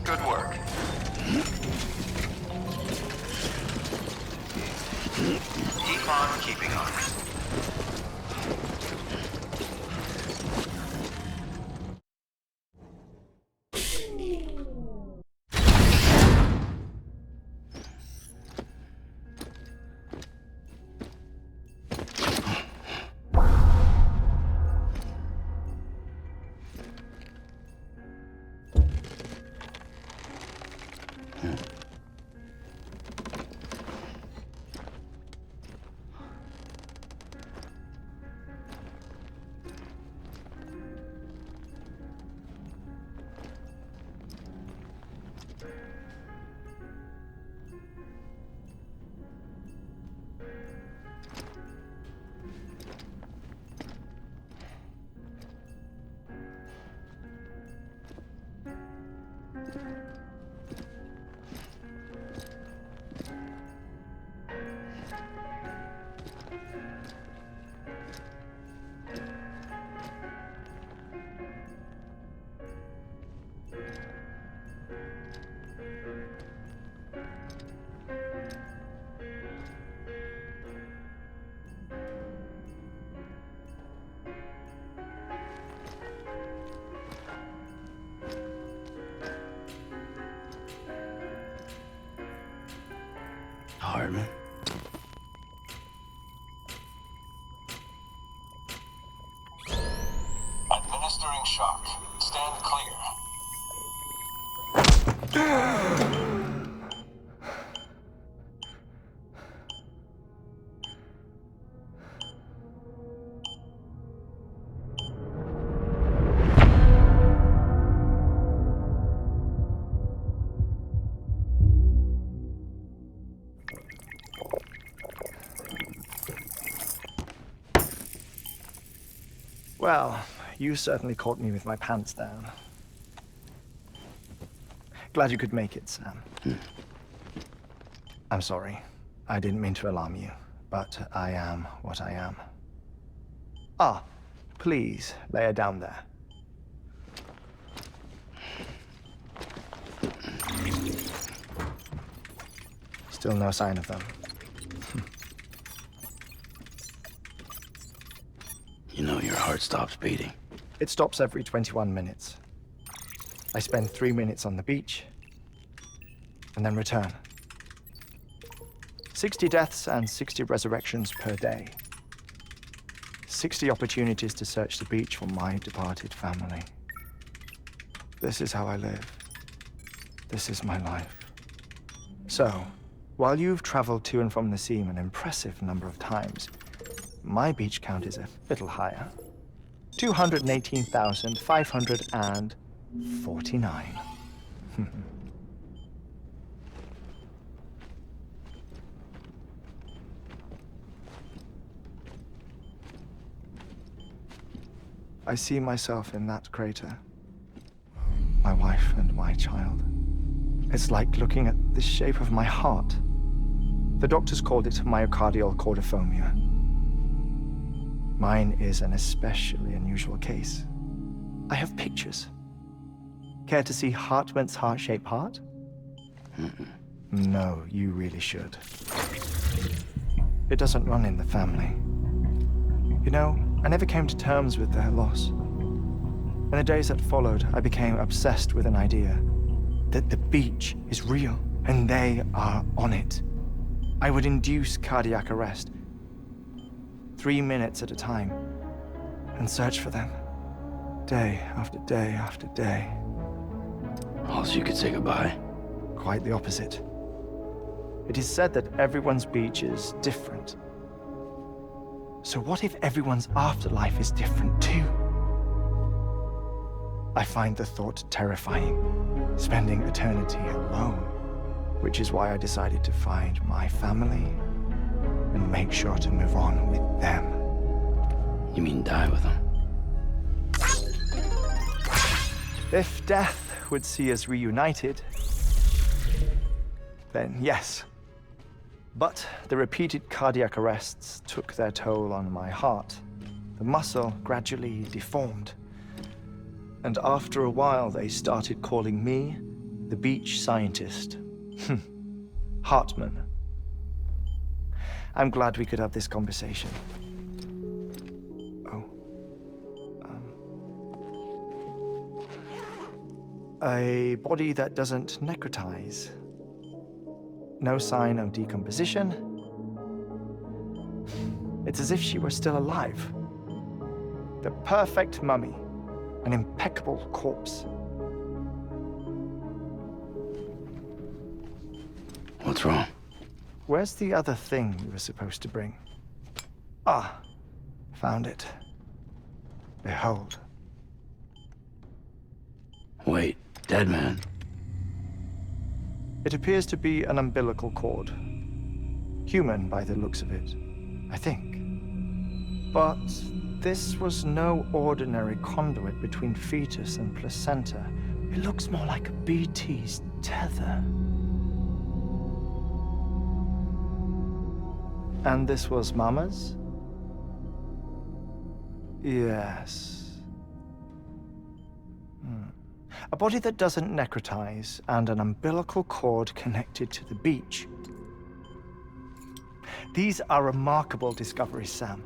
Speaker 8: Good work. Keep on keeping on.
Speaker 2: Hardman.
Speaker 13: Administering shock. Stand clear.
Speaker 9: Well, you certainly caught me with my pants down. Glad you could make it, Sam. I'm sorry. I didn't mean to alarm you, but I am what I am. Ah, Please, lay her down there. Still no sign of them.
Speaker 2: You know your heart stops beating.
Speaker 9: It stops every 21 minutes. I spend 3 minutes on the beach, and then return. 60 deaths and 60 resurrections per day. 60 opportunities to search the beach for my departed family. This is how I live. This is my life. So, while you've traveled to and from the seam an impressive number of times, my beach count is a little higher. 218,549. I see myself in that crater. My wife and my child. It's like looking at the shape of my heart. The doctors called it myocardial cordiformia. Mine is an especially unusual case. I have pictures. Care to see Hartman's heart-shaped heart? No, you really should. It doesn't run in the family. You know, I never came to terms with their loss. In the days that followed, I became obsessed with an idea that the beach is real and they are on it. I would induce cardiac arrest, 3 minutes at a time, and search for them, day after day after day.
Speaker 2: Also, you could say goodbye.
Speaker 9: Quite the opposite. It is said that everyone's beach is different. So what if everyone's afterlife is different too? I find the thought terrifying, spending eternity alone, which is why I decided to find my family and make sure to move on with them.
Speaker 2: You mean die with them?
Speaker 9: If death would see us reunited, then yes. But the repeated cardiac arrests took their toll on my heart. The muscle gradually deformed. And after a while, they started calling me the beach scientist. Hartman. I'm glad we could have this conversation. A body that doesn't necrotize. No sign of decomposition. It's as if she were still alive. The perfect mummy. An impeccable corpse.
Speaker 2: What's wrong?
Speaker 9: Where's the other thing you were supposed to bring? Ah, found it. Behold.
Speaker 2: Wait, dead man?
Speaker 9: It appears to be an umbilical cord. Human by the looks of it, I think. But this was no ordinary conduit between fetus and placenta. It looks more like a BT's tether. And this was Mama's? Yes. A body that doesn't necrotize and an umbilical cord connected to the beach. These are remarkable discoveries, Sam.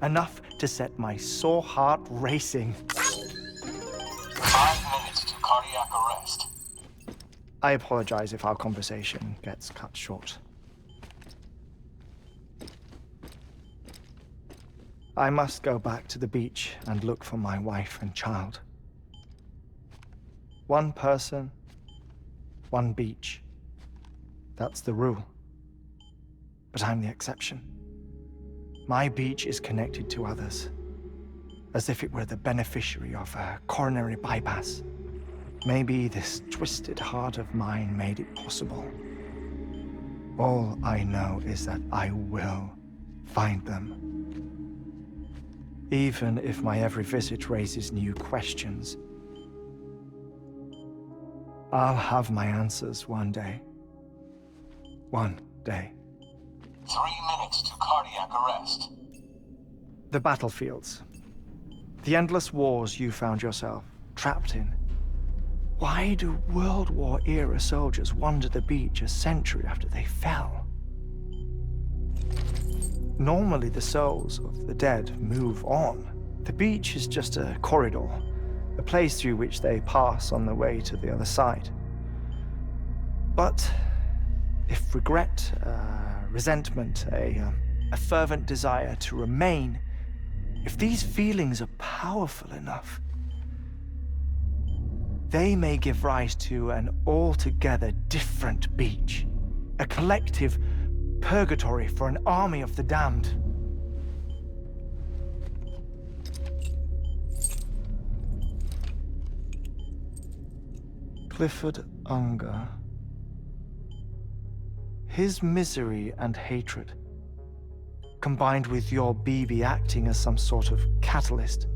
Speaker 9: Enough to set my sore heart racing.
Speaker 13: 5 minutes to cardiac arrest.
Speaker 9: I apologize if our conversation gets cut short. I must go back to the beach and look for my wife and child. One person, one beach. That's the rule. But I'm the exception. My beach is connected to others, as if it were the beneficiary of a coronary bypass. Maybe this twisted heart of mine made it possible. All I know is that I will find them. Even if my every visit raises new questions, I'll have my answers one day. One day.
Speaker 13: 3 minutes to cardiac arrest.
Speaker 9: The battlefields. The endless wars you found yourself trapped in. Why do World War-era soldiers wander the beach a century after they fell? Normally, the souls of the dead move on. The beach is just a corridor, a place through which they pass on their way to the other side. But if regret, resentment, a fervent desire to remain, if these feelings are powerful enough, they may give rise to an altogether different beach, a collective purgatory for an army of the damned. Clifford Unger. His misery and hatred, combined with your BB acting as some sort of catalyst,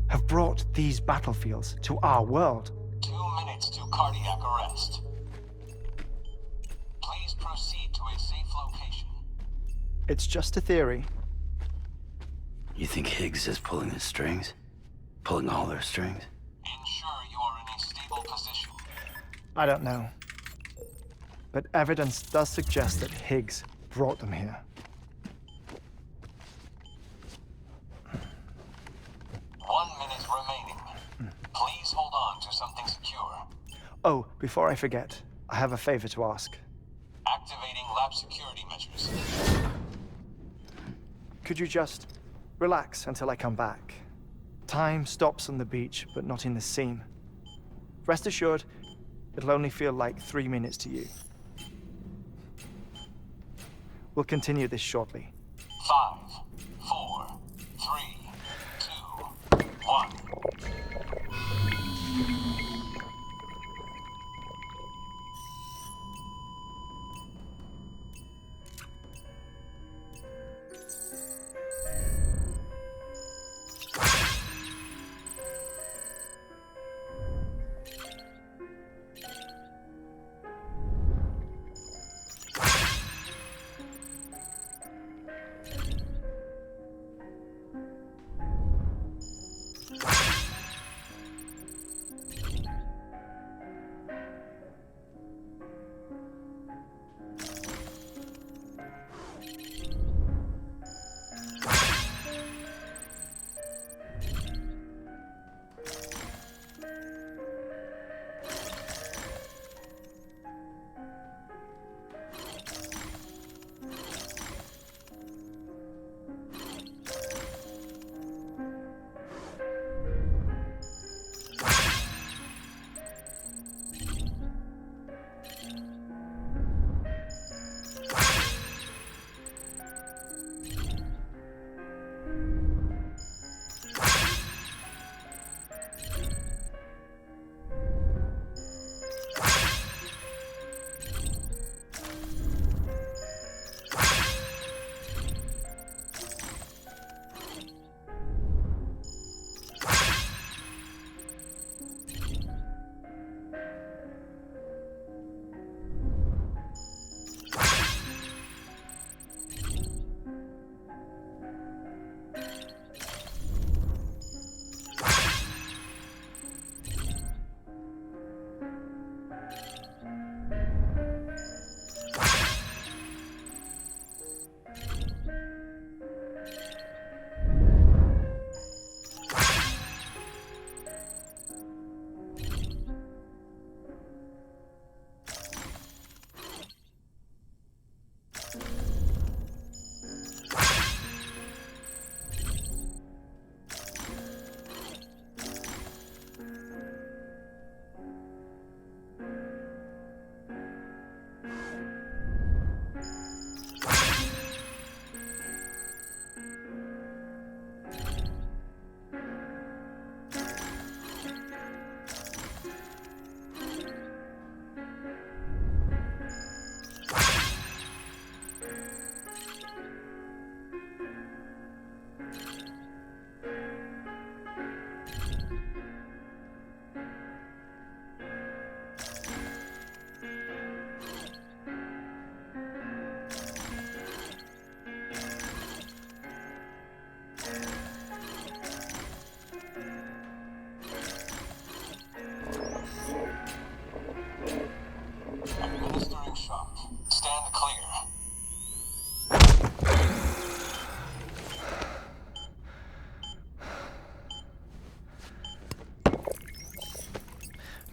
Speaker 9: have brought these battlefields to our world.
Speaker 13: 2 minutes to cardiac arrest. Please proceed to a safe location.
Speaker 9: It's just a theory.
Speaker 2: You think Higgs is pulling the strings? Pulling all their strings?
Speaker 13: Ensure you are in a stable position.
Speaker 9: I don't know. But evidence does suggest that Higgs brought them here.
Speaker 13: 1 minute remaining. Please hold on to something secure.
Speaker 9: Oh, before I forget, I have a favor to ask.
Speaker 13: Activating lab security measures.
Speaker 9: Could you just relax until I come back? Time stops on the beach, but not in the scene. Rest assured, it'll only feel like 3 minutes to you. We'll continue this shortly.
Speaker 13: 5, 4, 3, 2, 1.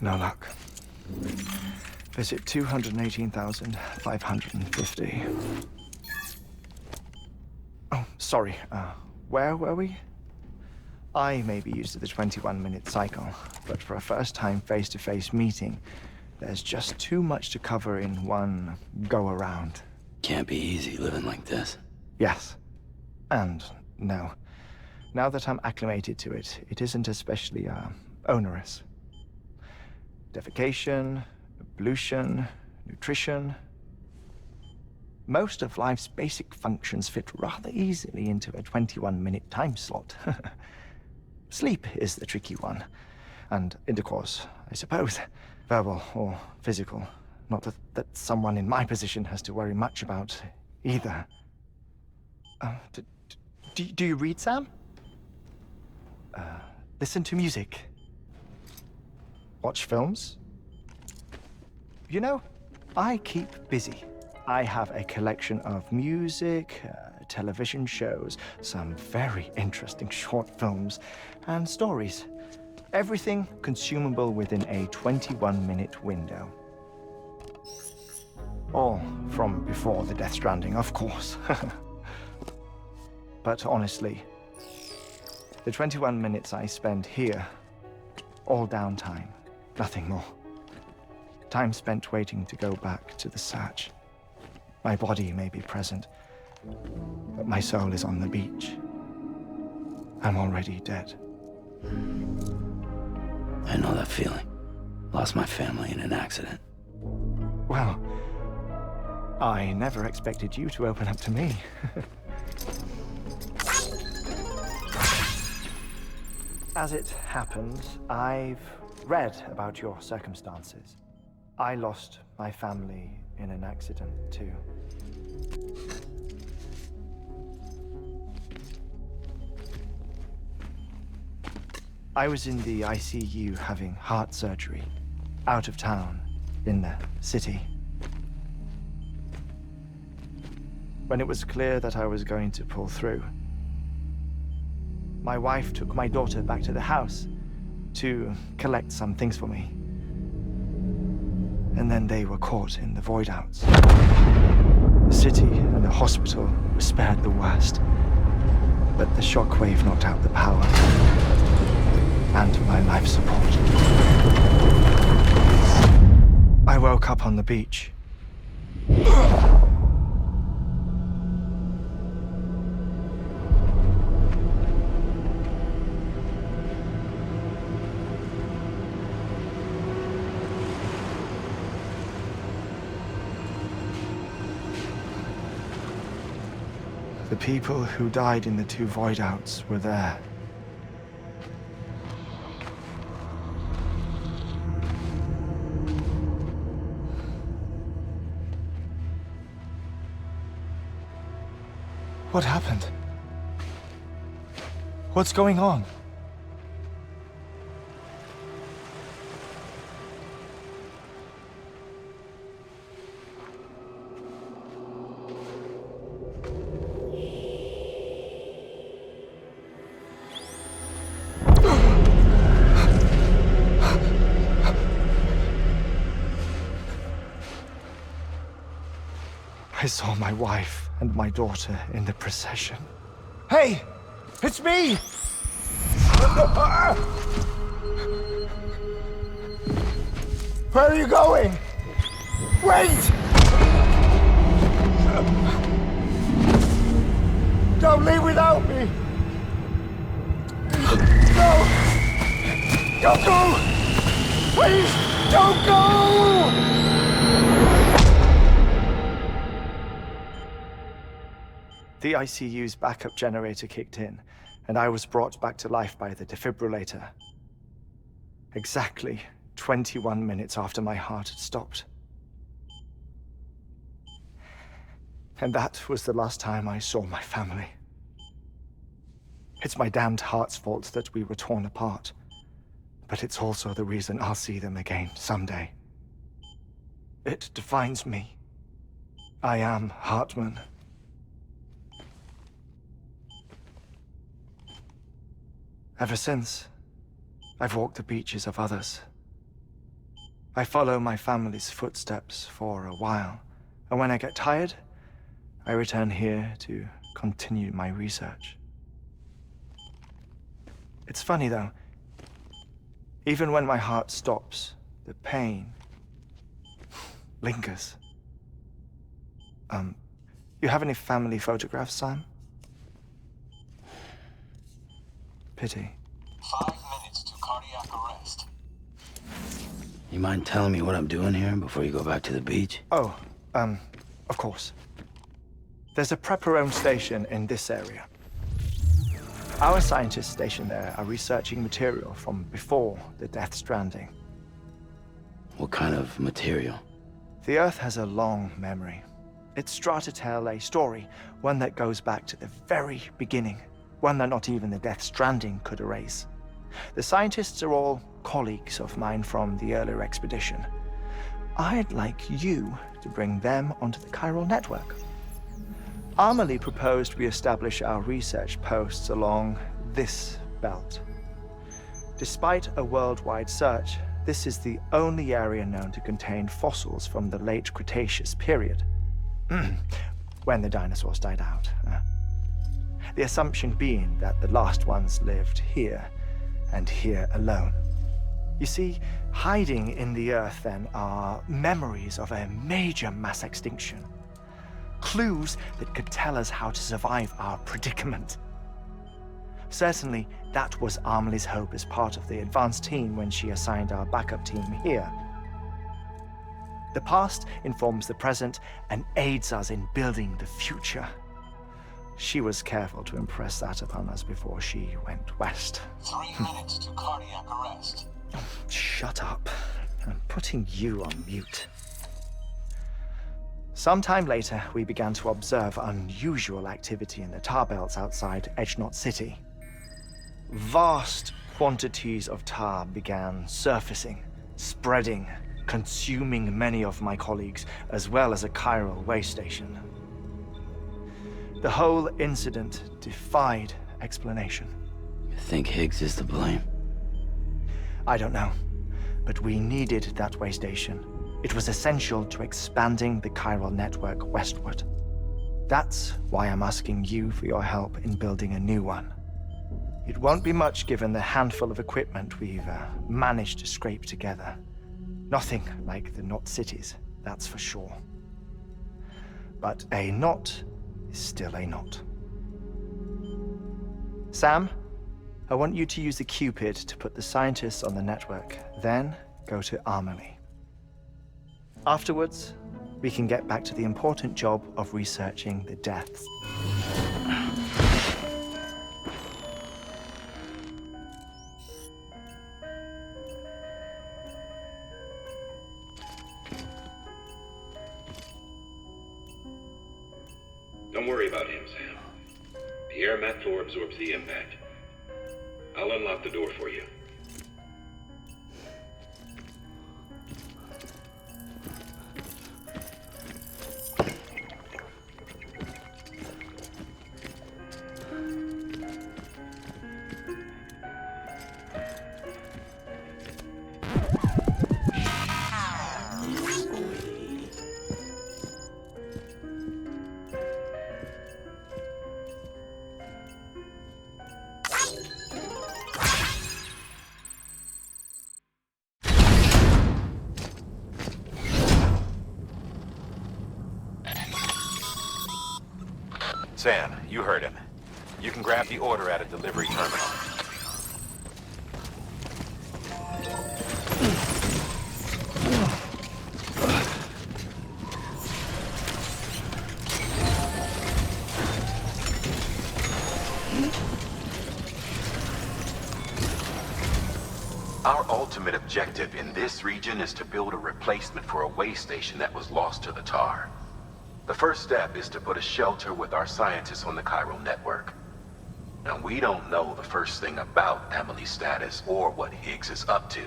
Speaker 14: No luck. Visit 218,550. Oh, sorry. Where were we? I may be used to the 21-minute cycle, but for a first-time face-to-face meeting, there's just too much to cover in one go-around.
Speaker 2: Can't be easy living like this.
Speaker 14: Yes. And no. Now that I'm acclimated to it, it isn't especially, onerous. Defecation, ablution, nutrition. Most of life's basic functions fit rather easily into a 21-minute time slot. Sleep is the tricky one. And intercourse, I suppose. Verbal or physical. Not that someone in my position has to worry much about either. Do you read, Sam? Listen to music. Watch films? You know, I keep busy. I have a collection of music, television shows, some very interesting short films, and stories. Everything consumable within a 21-minute window. All from before the Death Stranding, of course. But honestly, the 21 minutes I spend here, all downtime, nothing more. Time spent waiting to go back to the search. My body may be present, but my soul is on the beach. I'm already dead.
Speaker 2: I know that feeling. Lost my family in an accident.
Speaker 14: Well, I never expected you to open up to me. As it happens, I've read about your circumstances. I lost my family in an accident, too. I was in the ICU having heart surgery, out of town, in the city. When it was clear that I was going to pull through, my wife took my daughter back to the house to collect some things for me. And then they were caught in the void-outs. The city and the hospital were spared the worst, but the shockwave knocked out the power and my life support. I woke up on the beach. The people who died in the two void-outs were there. What happened? What's going on? I saw my wife and my daughter in the procession. Hey! It's me! Where are you going? Wait! Don't leave without me! No! Don't go! Please, don't go! The ICU's backup generator kicked in, and I was brought back to life by the defibrillator. Exactly 21 minutes after my heart had stopped. And that was the last time I saw my family. It's my damned heart's fault that we were torn apart, but it's also the reason I'll see them again someday. It defines me. I am Hartman. Ever since, I've walked the beaches of others, I follow my family's footsteps for a while, and when I get tired, I return here to continue my research. It's funny though, even when my heart stops, the pain lingers. You have any family photographs, Sam? Pity.
Speaker 13: 5 minutes to cardiac arrest.
Speaker 2: You mind telling me what I'm doing here before you go back to the beach?
Speaker 14: Oh, of course. There's a prep-your-own station in this area. Our scientists stationed there are researching material from before the Death Stranding.
Speaker 2: What kind of material?
Speaker 14: The Earth has a long memory. It's trying to tell a story, one that goes back to the very beginning, one that not even the Death Stranding could erase. The scientists are all colleagues of mine from the earlier expedition. I'd like you to bring them onto the chiral network. Amelie proposed we establish our research posts along this belt. Despite a worldwide search, this is the only area known to contain fossils from the late Cretaceous period. When the dinosaurs died out. The assumption being that the last ones lived here, and here alone. You see, hiding in the Earth then are memories of a major mass extinction. Clues that could tell us how to survive our predicament. Certainly, that was Amelie's hope as part of the advanced team when she assigned our backup team here. The past informs the present and aids us in building the future. She was careful to impress that upon us before she went west.
Speaker 13: 3 minutes to cardiac arrest.
Speaker 14: Shut up. I'm putting you on mute. Sometime later, we began to observe unusual activity in the tar belts outside Edgenot City. Vast quantities of tar began surfacing, spreading, consuming many of my colleagues, as well as a chiral way station. The whole incident defied explanation.
Speaker 2: You think Higgs is to blame?
Speaker 14: I don't know, but we needed that way station. It was essential to expanding the chiral network westward. That's why I'm asking you for your help in building a new one. It won't be much given the handful of equipment we've managed to scrape together. Nothing like the knot cities, that's for sure. But a knot is still a knot. Sam, I want you to use the Cupid to put the scientists on the network, then go to Amelie. Afterwards, we can get back to the important job of researching the deaths.
Speaker 10: Don't worry about him, Sam. The air mat floor absorbs the impact. I'll unlock the door for you. Sam, you heard him. You can grab the order at a delivery terminal. Our ultimate objective in this region is to build a replacement for a way station that was lost to the tar. The first step is to put a shelter with our scientists on the chiral network. Now, we don't know the first thing about Amelie's status or what Higgs is up to.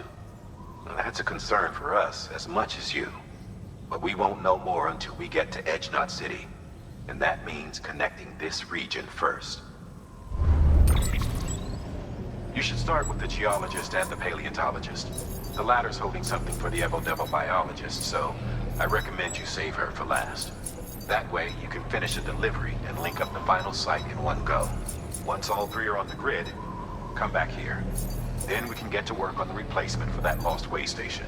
Speaker 10: Now, that's a concern for us as much as you. But we won't know more until we get to Edgenot City. And that means connecting this region first. You should start with the geologist and the paleontologist. the latter's holding something for the Evo-Devil biologist, so I recommend you save her for last. That way, you can finish a delivery and link up the final site in one go. Once all three are on the grid, come back here. Then we can get to work on the replacement for that lost way station.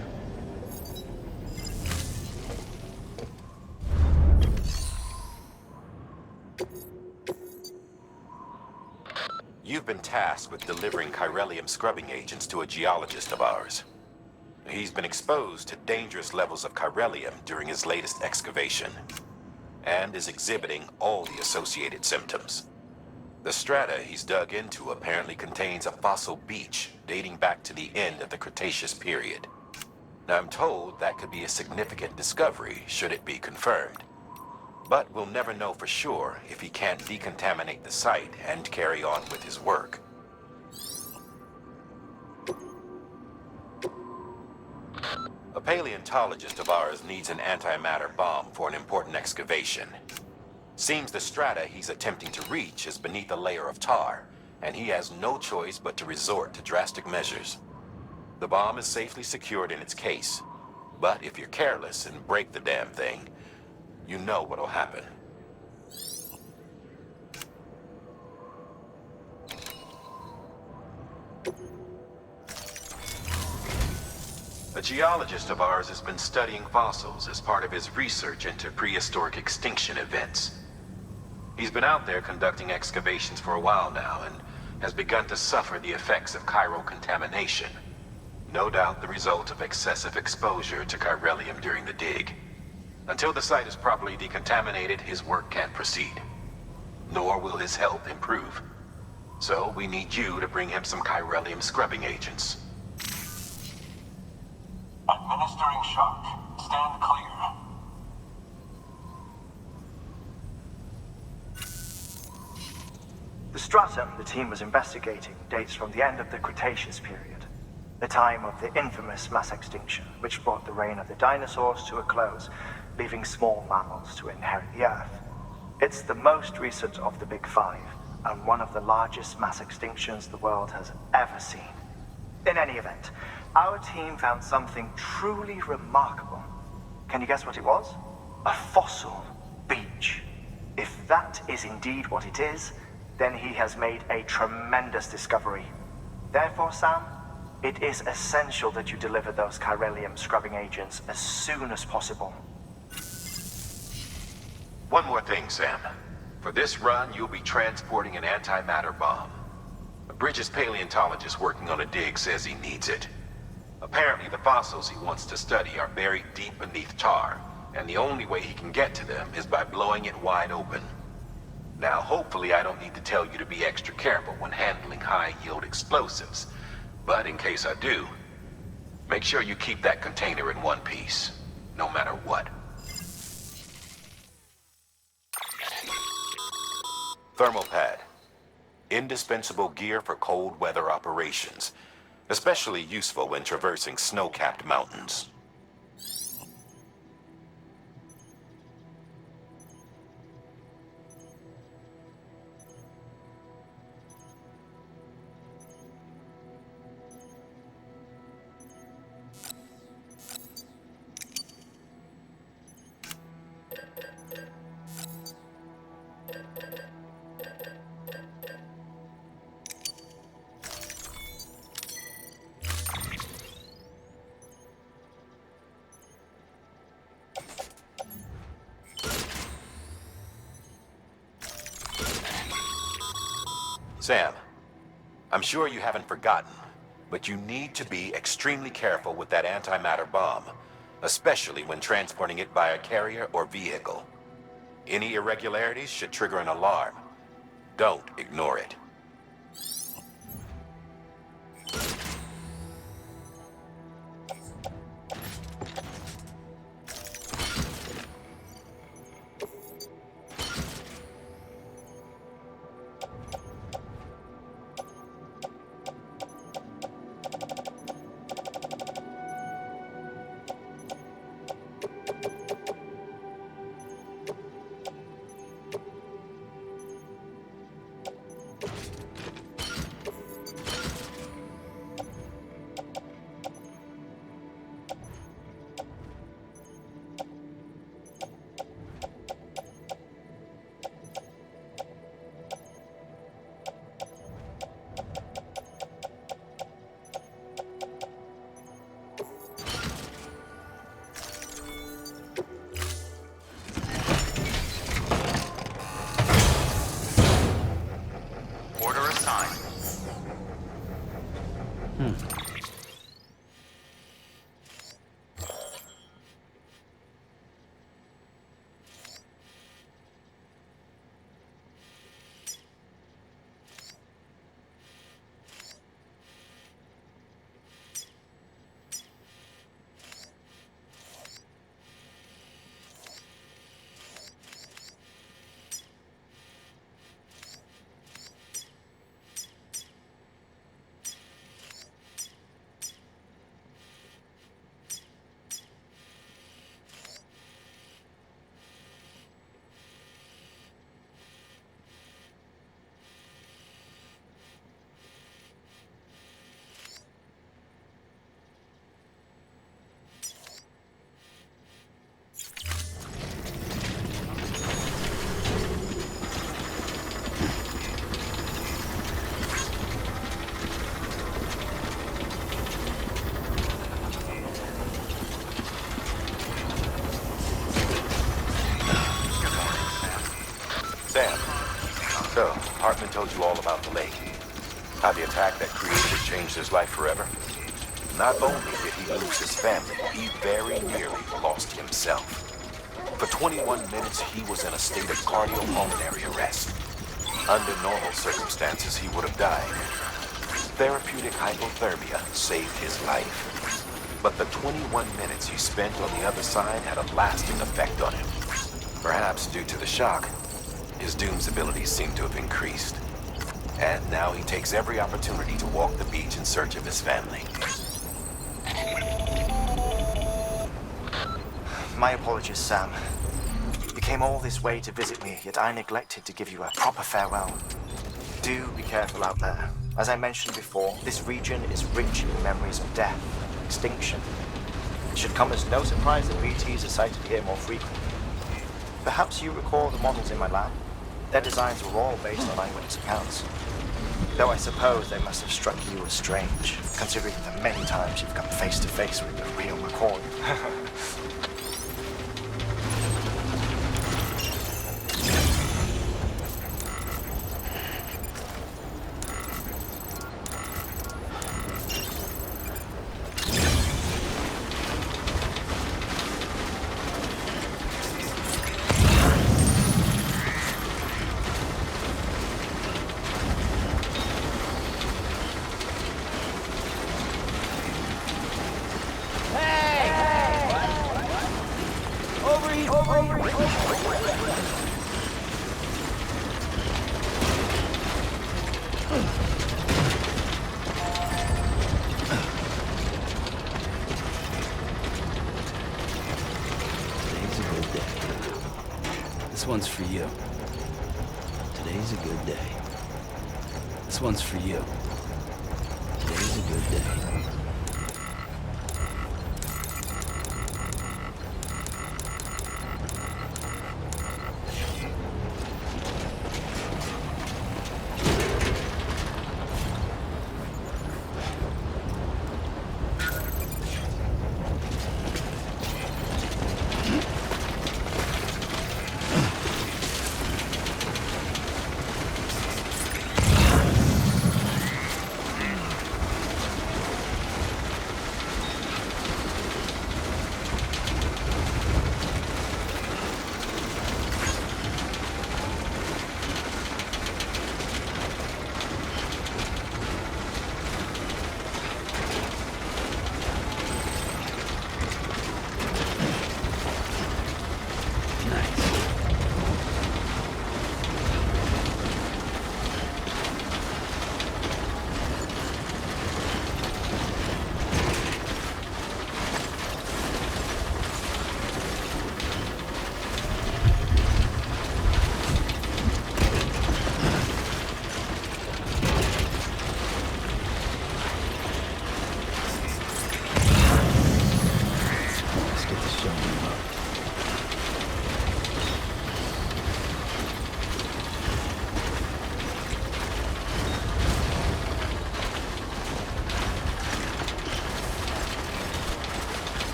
Speaker 10: You've been tasked with delivering chiralium scrubbing agents to a geologist of ours. He's been exposed to dangerous levels of chiralium during his latest excavation, and is exhibiting all the associated symptoms. The strata he's dug into apparently contains a fossil beach dating back to the end of the Cretaceous period. Now, I'm told that could be a significant discovery should it be confirmed. But we'll never know for sure if he can't decontaminate the site and carry on with his work. A paleontologist of ours needs an antimatter bomb for an important excavation. Seems the strata he's attempting to reach is beneath a layer of tar, and he has no choice but to resort to drastic measures. The bomb is safely secured in its case, but if you're careless and break the damn thing, you know what'll happen. A geologist of ours has been studying fossils as part of his research into prehistoric extinction events. He's been out there conducting excavations for a while now and has begun to suffer the effects of chiral contamination. No doubt the result of excessive exposure to chiralium during the dig. Until the site is properly decontaminated, his work can't proceed. Nor will his health improve. So we need you to bring him some chiralium scrubbing agents.
Speaker 13: Administering shock. Stand clear.
Speaker 9: The stratum the team was investigating dates from the end of the Cretaceous period, the time of the infamous mass extinction, which brought the reign of the dinosaurs to a close, leaving small mammals to inherit the Earth. It's the most recent of the Big Five, and one of the largest mass extinctions the world has ever seen. In any event, our team found something truly remarkable. Can you guess what it was? A fossil beach. If that is indeed what it is, then he has made a tremendous discovery. Therefore, Sam, it is essential that you deliver those chiralium scrubbing agents as soon as possible.
Speaker 10: One more thing, Sam. For this run, you'll be transporting an antimatter bomb. A Bridges paleontologist working on a dig says he needs it. Apparently, the fossils he wants to study are buried deep beneath tar, and the only way he can get to them is by blowing it wide open. Now, hopefully I don't need to tell you to be extra careful when handling high-yield explosives, but in case I do, make sure you keep that container in one piece, no matter what. Thermal pad. Indispensable gear for cold weather operations, especially useful when traversing snow-capped mountains. Sam, I'm sure you haven't forgotten, but you need to be extremely careful with that antimatter bomb, especially when transporting it by a carrier or vehicle. Any irregularities should trigger an alarm. Don't ignore it. Sam, so Hartman told you all about the lake. How the attack that created it changed his life forever? Not only did he lose his family, he very nearly lost himself. For 21 minutes, he was in a state of cardiopulmonary arrest. Under normal circumstances, he would have died. Therapeutic hypothermia saved his life. But the 21 minutes he spent on the other side had a lasting effect on him. Perhaps due to the shock, his Doom's abilities seem to have increased. And now he takes every opportunity to walk the beach in search of his family.
Speaker 14: My apologies, Sam. You came all this way to visit me, yet I neglected to give you a proper farewell. Do be careful out there. As I mentioned before, this region is rich in memories of death and extinction. It should come as no surprise that BTs are sighted here more frequently. Perhaps you recall the models in my lab? Their designs were all based on eyewitness accounts. Though I suppose they must have struck you as strange, considering the many times you've come face to face with the real McCoy.
Speaker 2: This one's for you. Today's a good day. This one's for you. Today's a good day.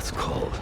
Speaker 2: mouth's cold.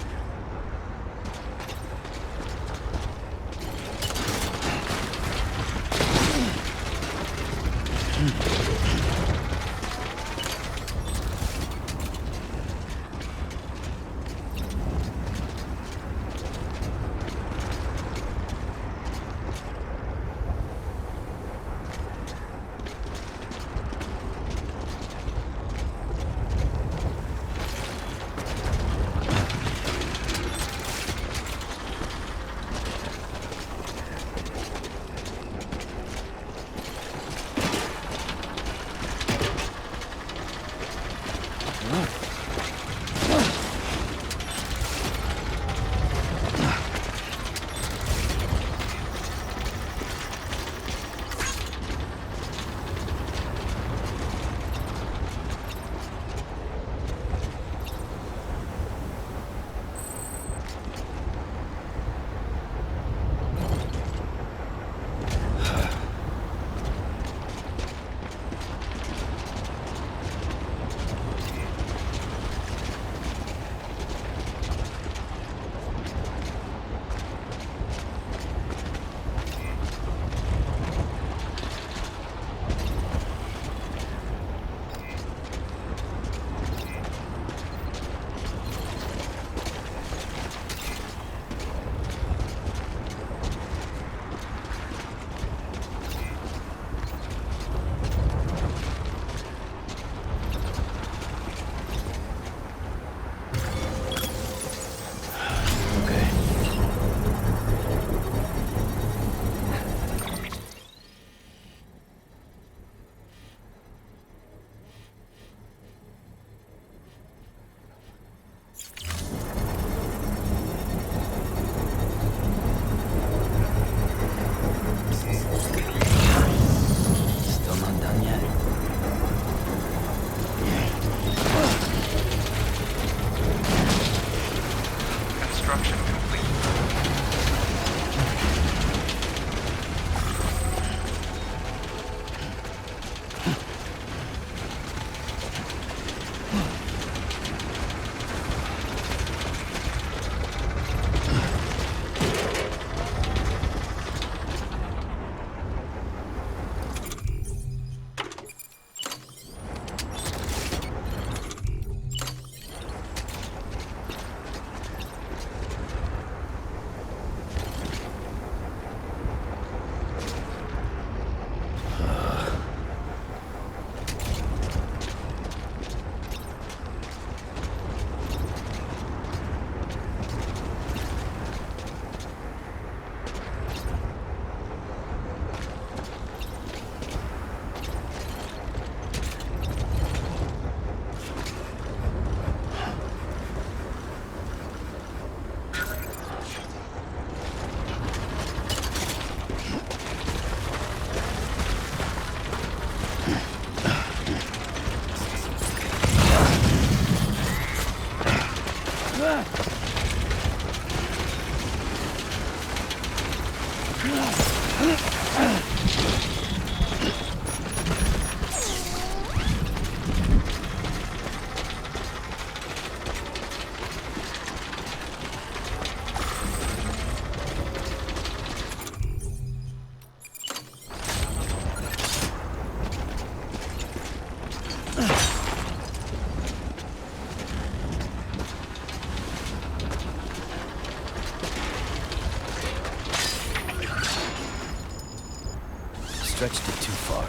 Speaker 2: Stretched it too far.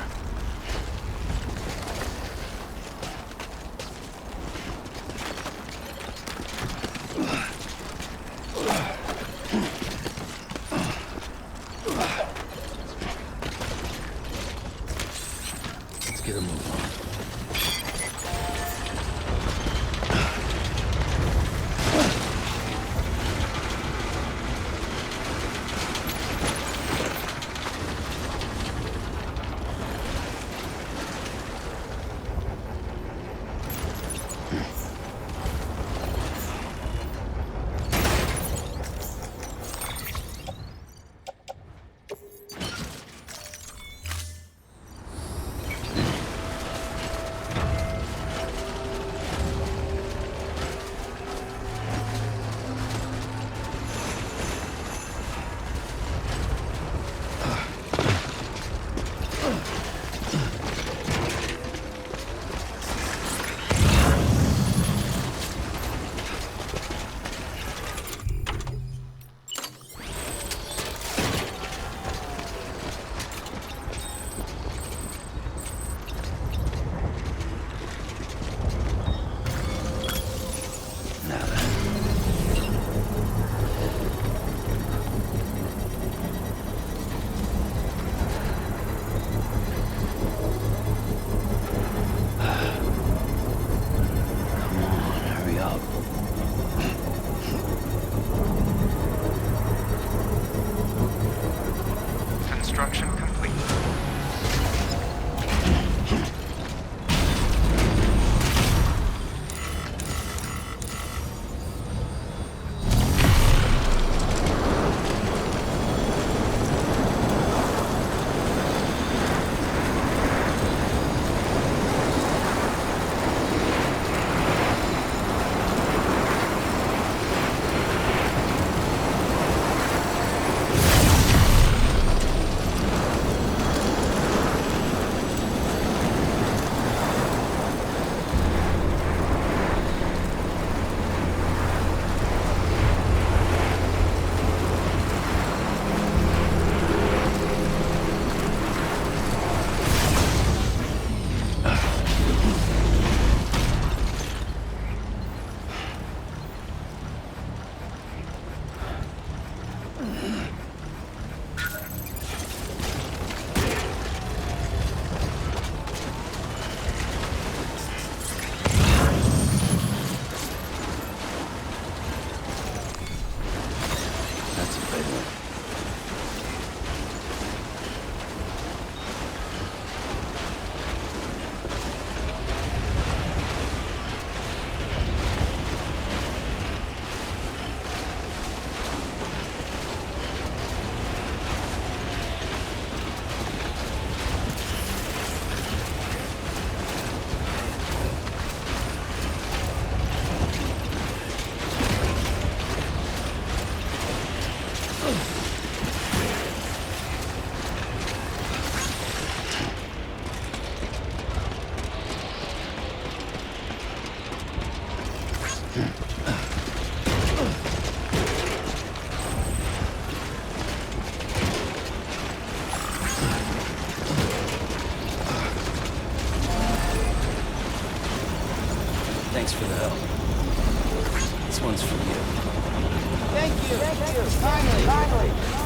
Speaker 2: Let's get a move on.
Speaker 4: for you. Thank you. Thank you. Finally.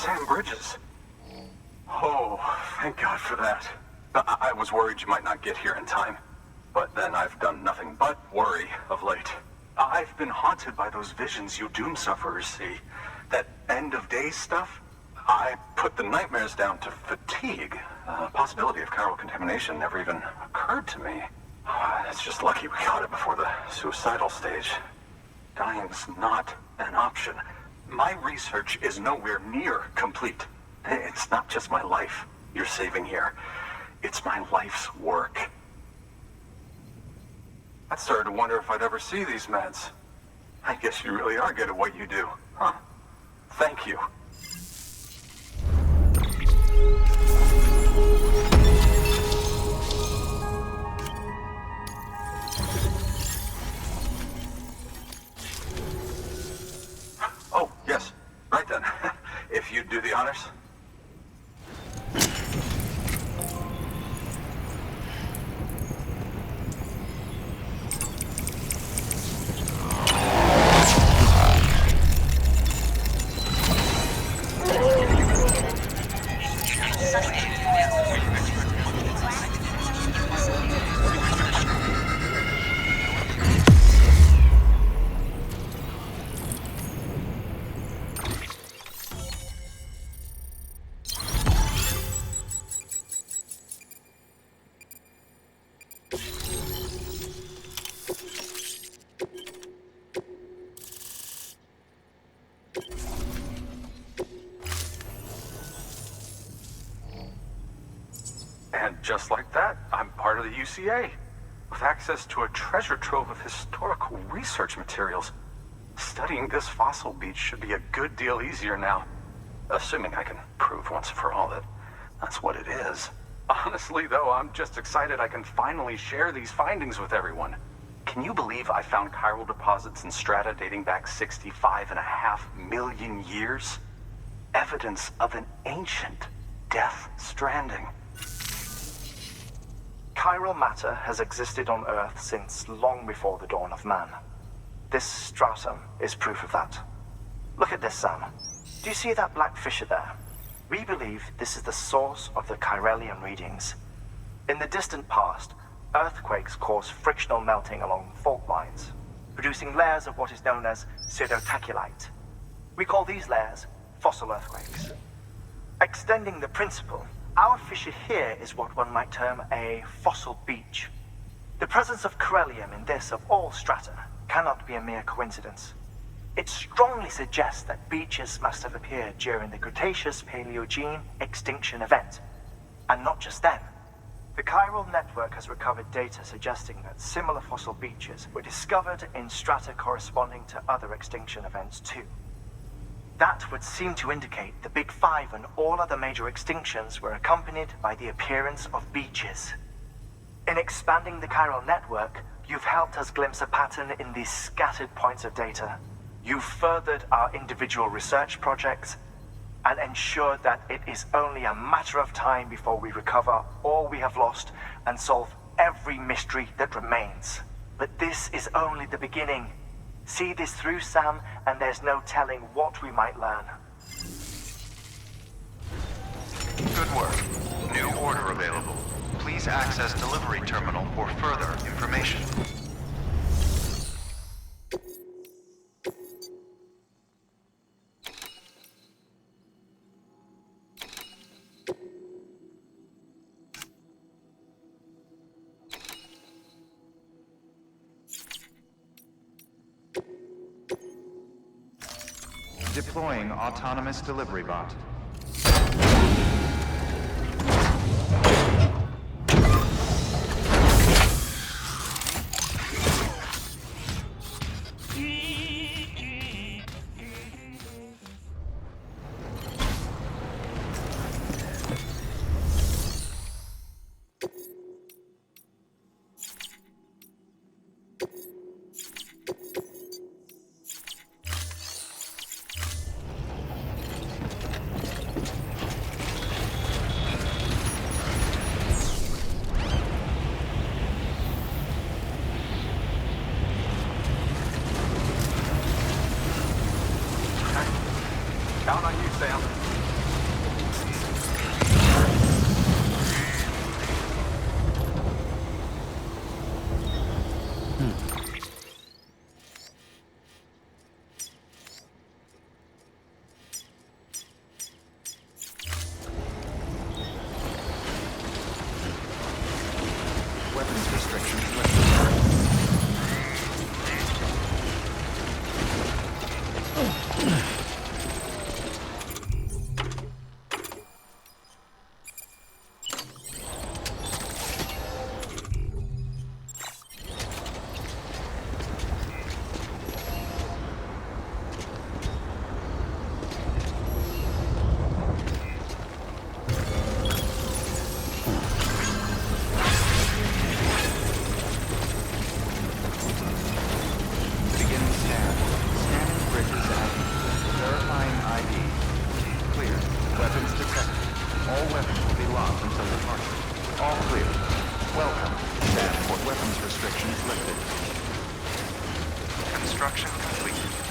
Speaker 3: Sam Bridges. Oh, thank God for that. I was worried you might not get here in time. But then I've done nothing but worry of late. I've been haunted by those visions you doom sufferers see. That end of days stuff. I put the nightmares down to fatigue. The possibility of chiral contamination never even occurred to me. It's just lucky we got it before the suicidal stage. Dying's not an option. My research is nowhere near complete. It's not just my life you're saving here. It's my life's work. I started to wonder if I'd ever see these meds. I guess you really are good at what you do, huh? Thank you. Oh, yes. Right then. If you'd do the honors. And just like that, I'm part of the UCA, with access to a treasure trove of historical research materials. Studying this fossil beach should be a good deal easier now, assuming I can prove once and for all that that's what it is. Honestly, though, I'm just excited I can finally share these findings with everyone. Can you believe I found chiral deposits in strata dating back 65.5 million years? Evidence of an ancient death stranding.
Speaker 9: Chiral matter has existed on Earth since long before the dawn of man. This stratum is proof of that. Look at this, Sam. Do you see that black fissure there? We believe this is the source of the chiralium readings. In the distant past, earthquakes caused frictional melting along fault lines, producing layers of what is known as pseudotachylite. We call these layers fossil earthquakes. Extending the principle, our fissure here is what one might term a fossil beach. The presence of chiralium in this of all strata cannot be a mere coincidence. It strongly suggests that beaches must have appeared during the Cretaceous-Paleogene extinction event. And not just then. The chiral network has recovered data suggesting that similar fossil beaches were discovered in strata corresponding to other extinction events too. That would seem to indicate the Big Five and all other major extinctions were accompanied by the appearance of beaches. In expanding the chiral network, you've helped us glimpse a pattern in these scattered points of data. You've furthered our individual research projects and ensured that it is only a matter of time before we recover all we have lost and solve every mystery that remains. But this is only the beginning. See this through, Sam, and there's no telling what we might learn.
Speaker 8: Good work. New order available. Please access delivery terminal for further information. Deploying autonomous delivery bot.
Speaker 3: Count on you, Sam.
Speaker 8: All weapons will be locked until departure. All clear. Welcome. Transport weapons restrictions lifted. Construction complete.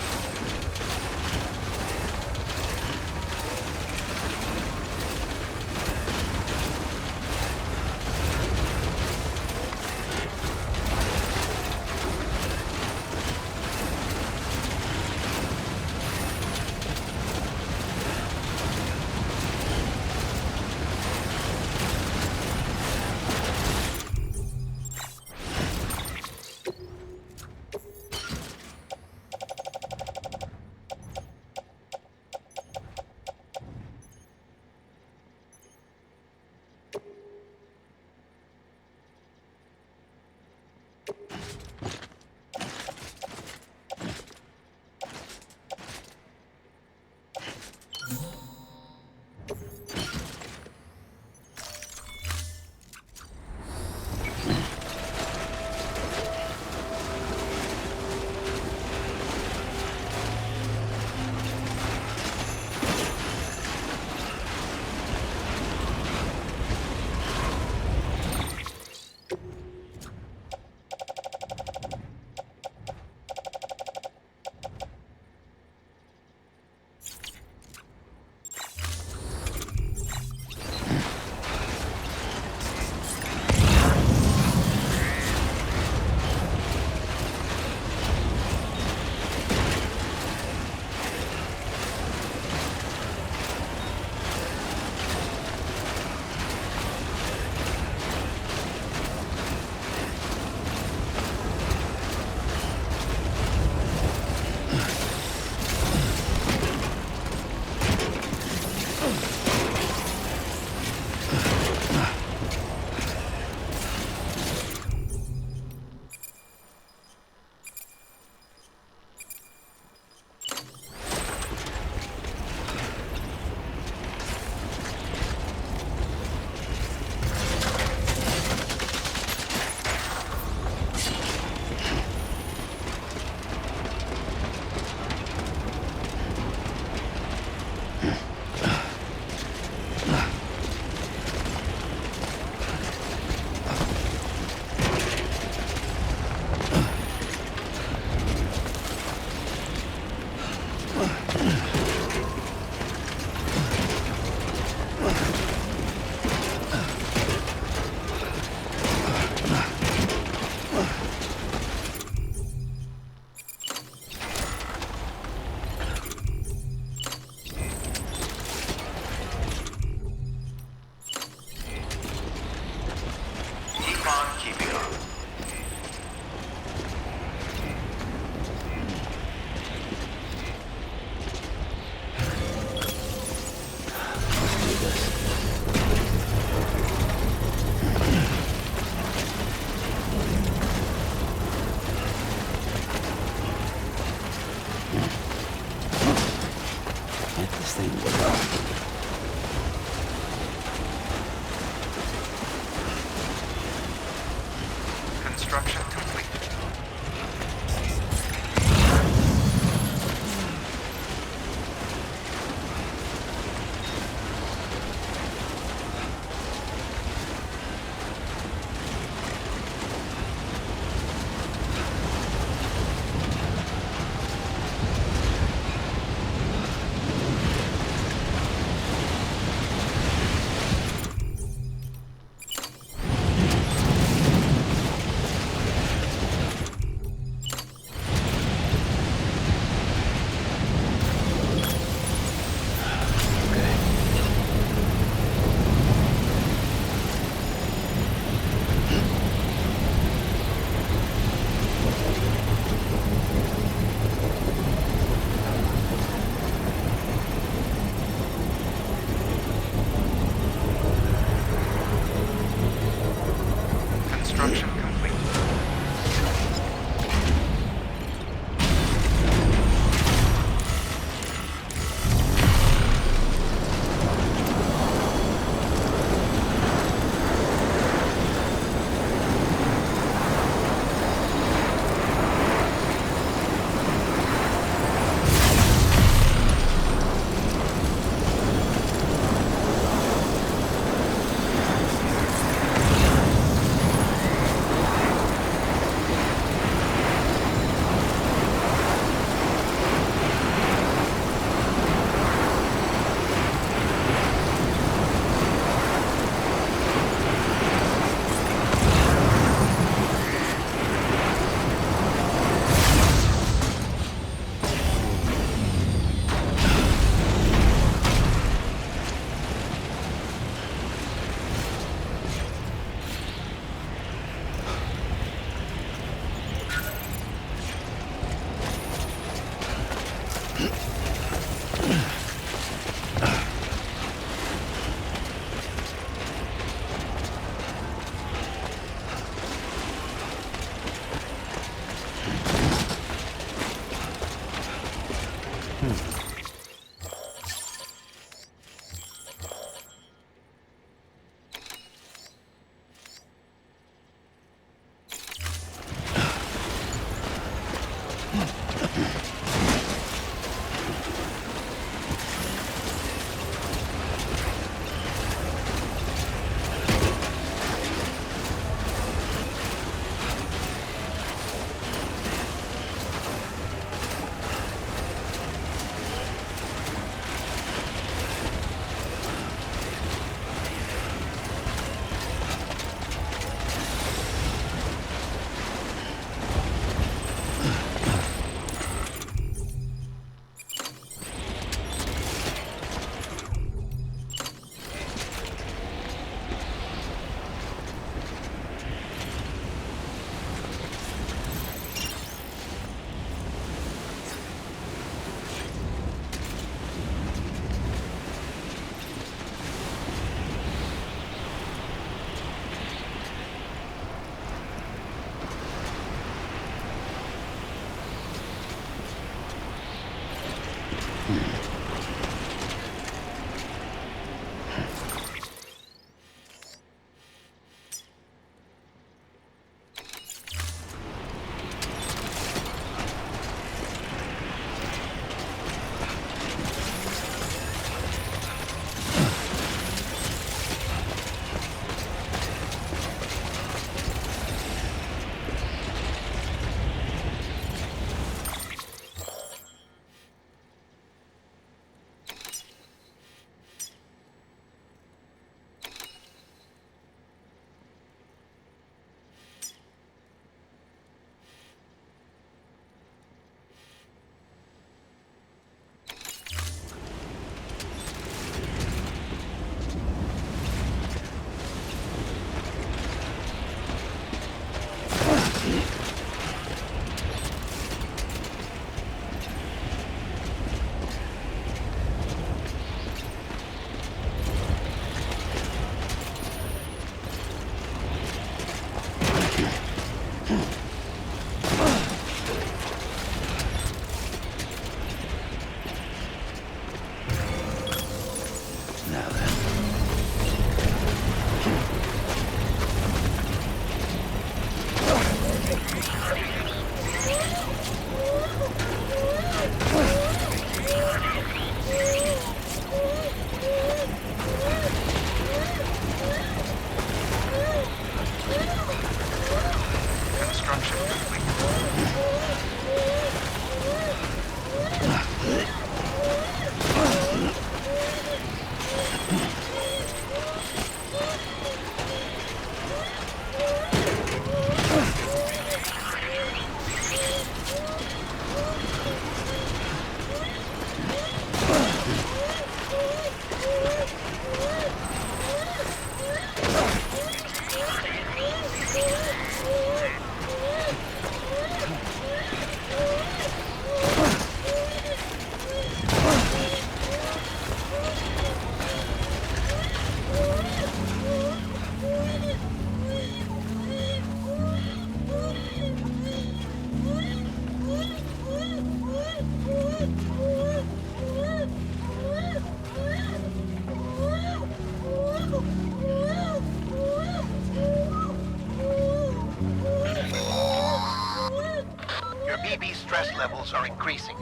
Speaker 5: stress levels are increasing.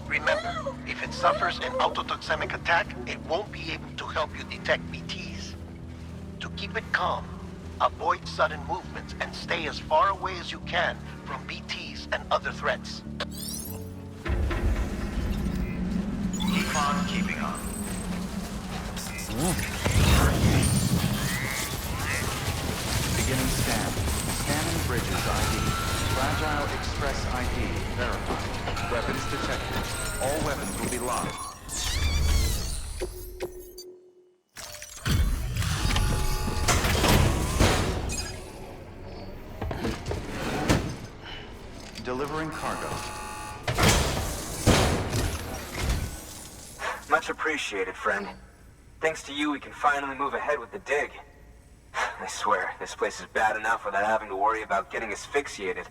Speaker 5: Remember, if it suffers an autotoxemic attack, it won't be able to help you detect BTs. To keep it calm, avoid sudden movements and stay as far away as you can from BTs and other threats.
Speaker 8: Keep on keeping on. Beginning scan. Scanning bridges ID. Fragile Express ID verified. Weapons detected. All weapons will be locked. Delivering cargo.
Speaker 15: Much appreciated, friend. Thanks to you, we can finally move ahead with the dig. I swear, this place is bad enough without having to worry about getting asphyxiated.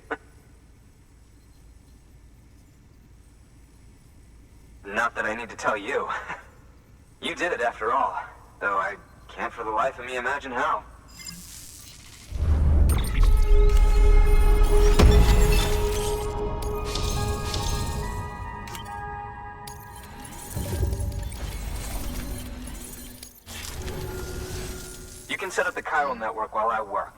Speaker 15: Not that I need to tell you. You did it after all, though I can't for the life of me imagine how. You can set up the chiral network while I work.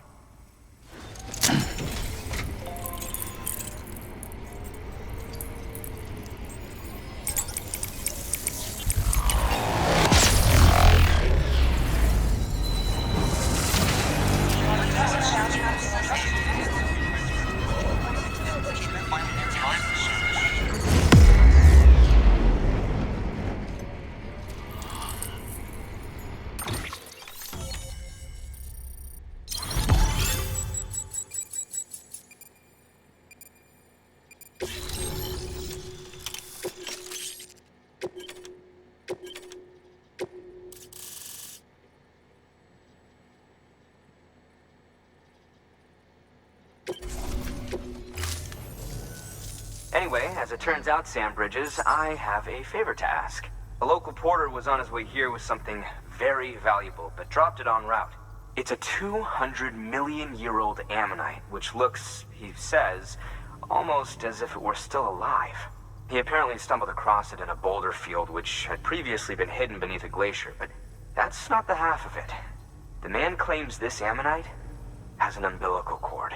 Speaker 15: Anyway, as it turns out, Sam Bridges, I have a favor to ask. A local porter was on his way here with something very valuable, but dropped it en route. It's a 200-million-year-old ammonite, which looks, he says, almost as if it were still alive. He apparently stumbled across it in a boulder field, which had previously been hidden beneath a glacier, but that's not the half of it. The man claims this ammonite has an umbilical cord.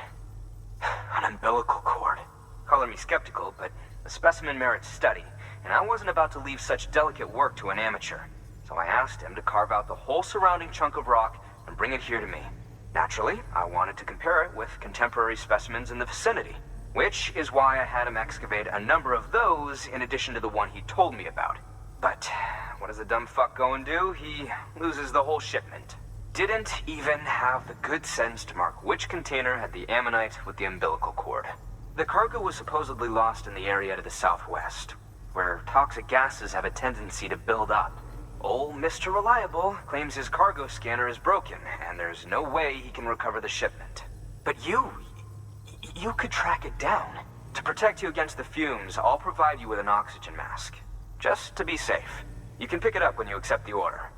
Speaker 15: An umbilical cord. Color me skeptical, but the specimen merits study, and I wasn't about to leave such delicate work to an amateur. So I asked him to carve out the whole surrounding chunk of rock and bring it here to me. Naturally, I wanted to compare it with contemporary specimens in the vicinity, which is why I had him excavate a number of those in addition to the one he told me about. But what does the dumb fuck go and do? He loses the whole shipment. Didn't even have the good sense to mark which container had the ammonite with the umbilical cord. The cargo was supposedly lost in the area to the southwest, where toxic gases have a tendency to build up. Old Mr. Reliable claims his cargo scanner is broken, and there's no way he can recover the shipment. But you could track it down. To protect you against the fumes, I'll provide you with an oxygen mask. Just to be safe. You can pick it up when you accept the order.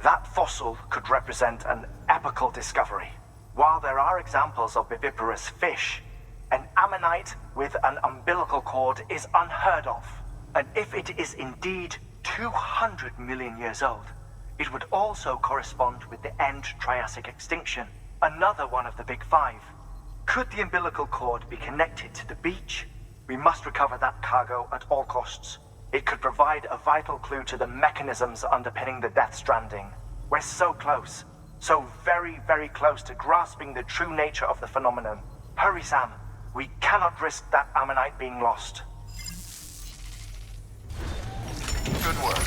Speaker 9: That fossil could represent an epical discovery. While there are examples of viviparous fish, an ammonite with an umbilical cord is unheard of. And if it is indeed 200 million years old, it would also correspond with the end Triassic extinction, another one of the big five. Could the umbilical cord be connected to the beach? We must recover that cargo at all costs. It could provide a vital clue to the mechanisms underpinning the Death Stranding. We're so close. So very, very close to grasping the true nature of the phenomenon. Hurry, Sam. We cannot risk that ammonite being lost.
Speaker 8: Good work.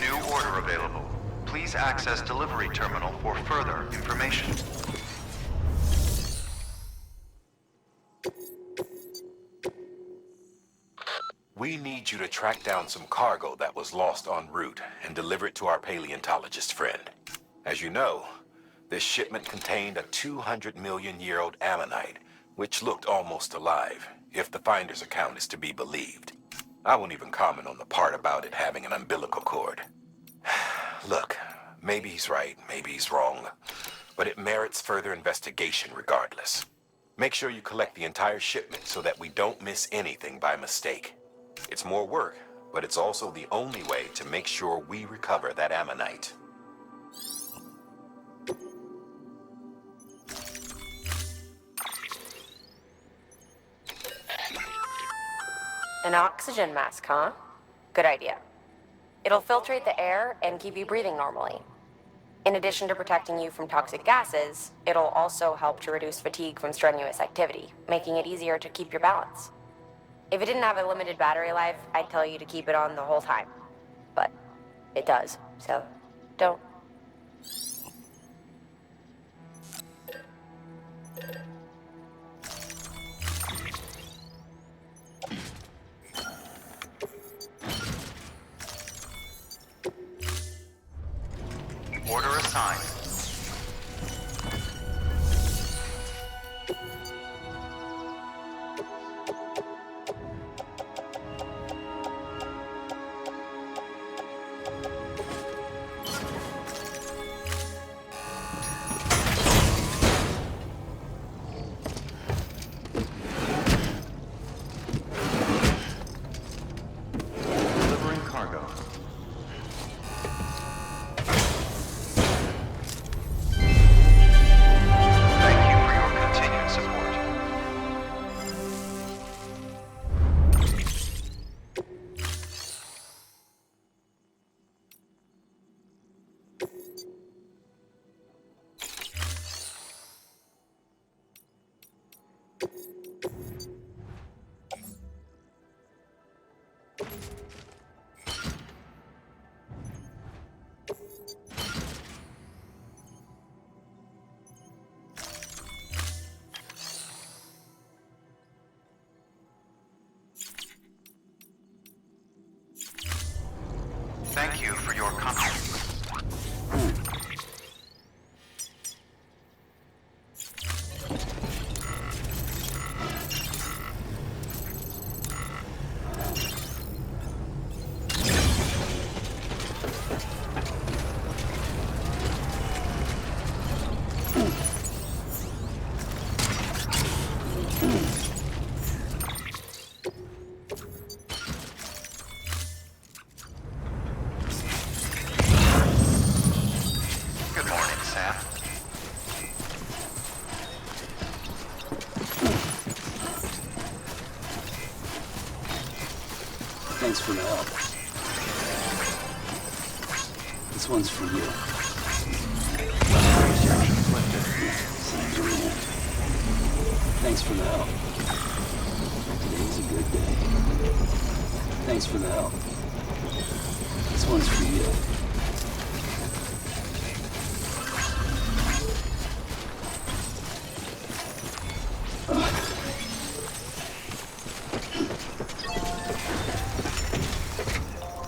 Speaker 8: New order available. Please access delivery terminal for further information.
Speaker 10: We need you to track down some cargo that was lost en route and deliver it to our paleontologist friend. As you know, this shipment contained a 200-million-year-old ammonite, which looked almost alive, if the finder's account is to be believed. I won't even comment on the part about it having an umbilical cord. Look, maybe he's right, maybe he's wrong, but it merits further investigation regardless. Make sure you collect the entire shipment so that we don't miss anything by mistake. It's more work, but it's also the only way to make sure we recover that ammonite.
Speaker 11: An oxygen mask, huh? Good idea. It'll filtrate the air and keep you breathing normally. In addition to protecting you from toxic gases, it'll also help to reduce fatigue from strenuous activity, making it easier to keep your balance. If it didn't have a limited battery life, I'd tell you to keep it on the whole time. But it does, so don't.
Speaker 8: Order assigned. Delivering cargo. Thank you for your continued support. Thank you for your contribution. Good morning, Sam.
Speaker 2: Thanks for the help. This one's for you. Thanks for the help. Today's a good day. Thanks for the help. This one's for you.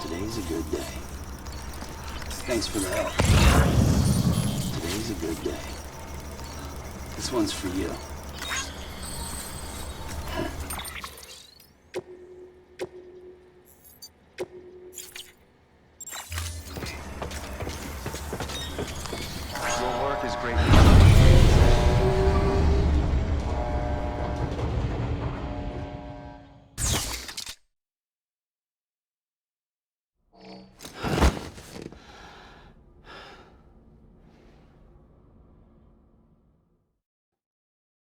Speaker 2: Today's a good day. Thanks for the help. Today's a good day. This one's for you.
Speaker 8: Your work is greatly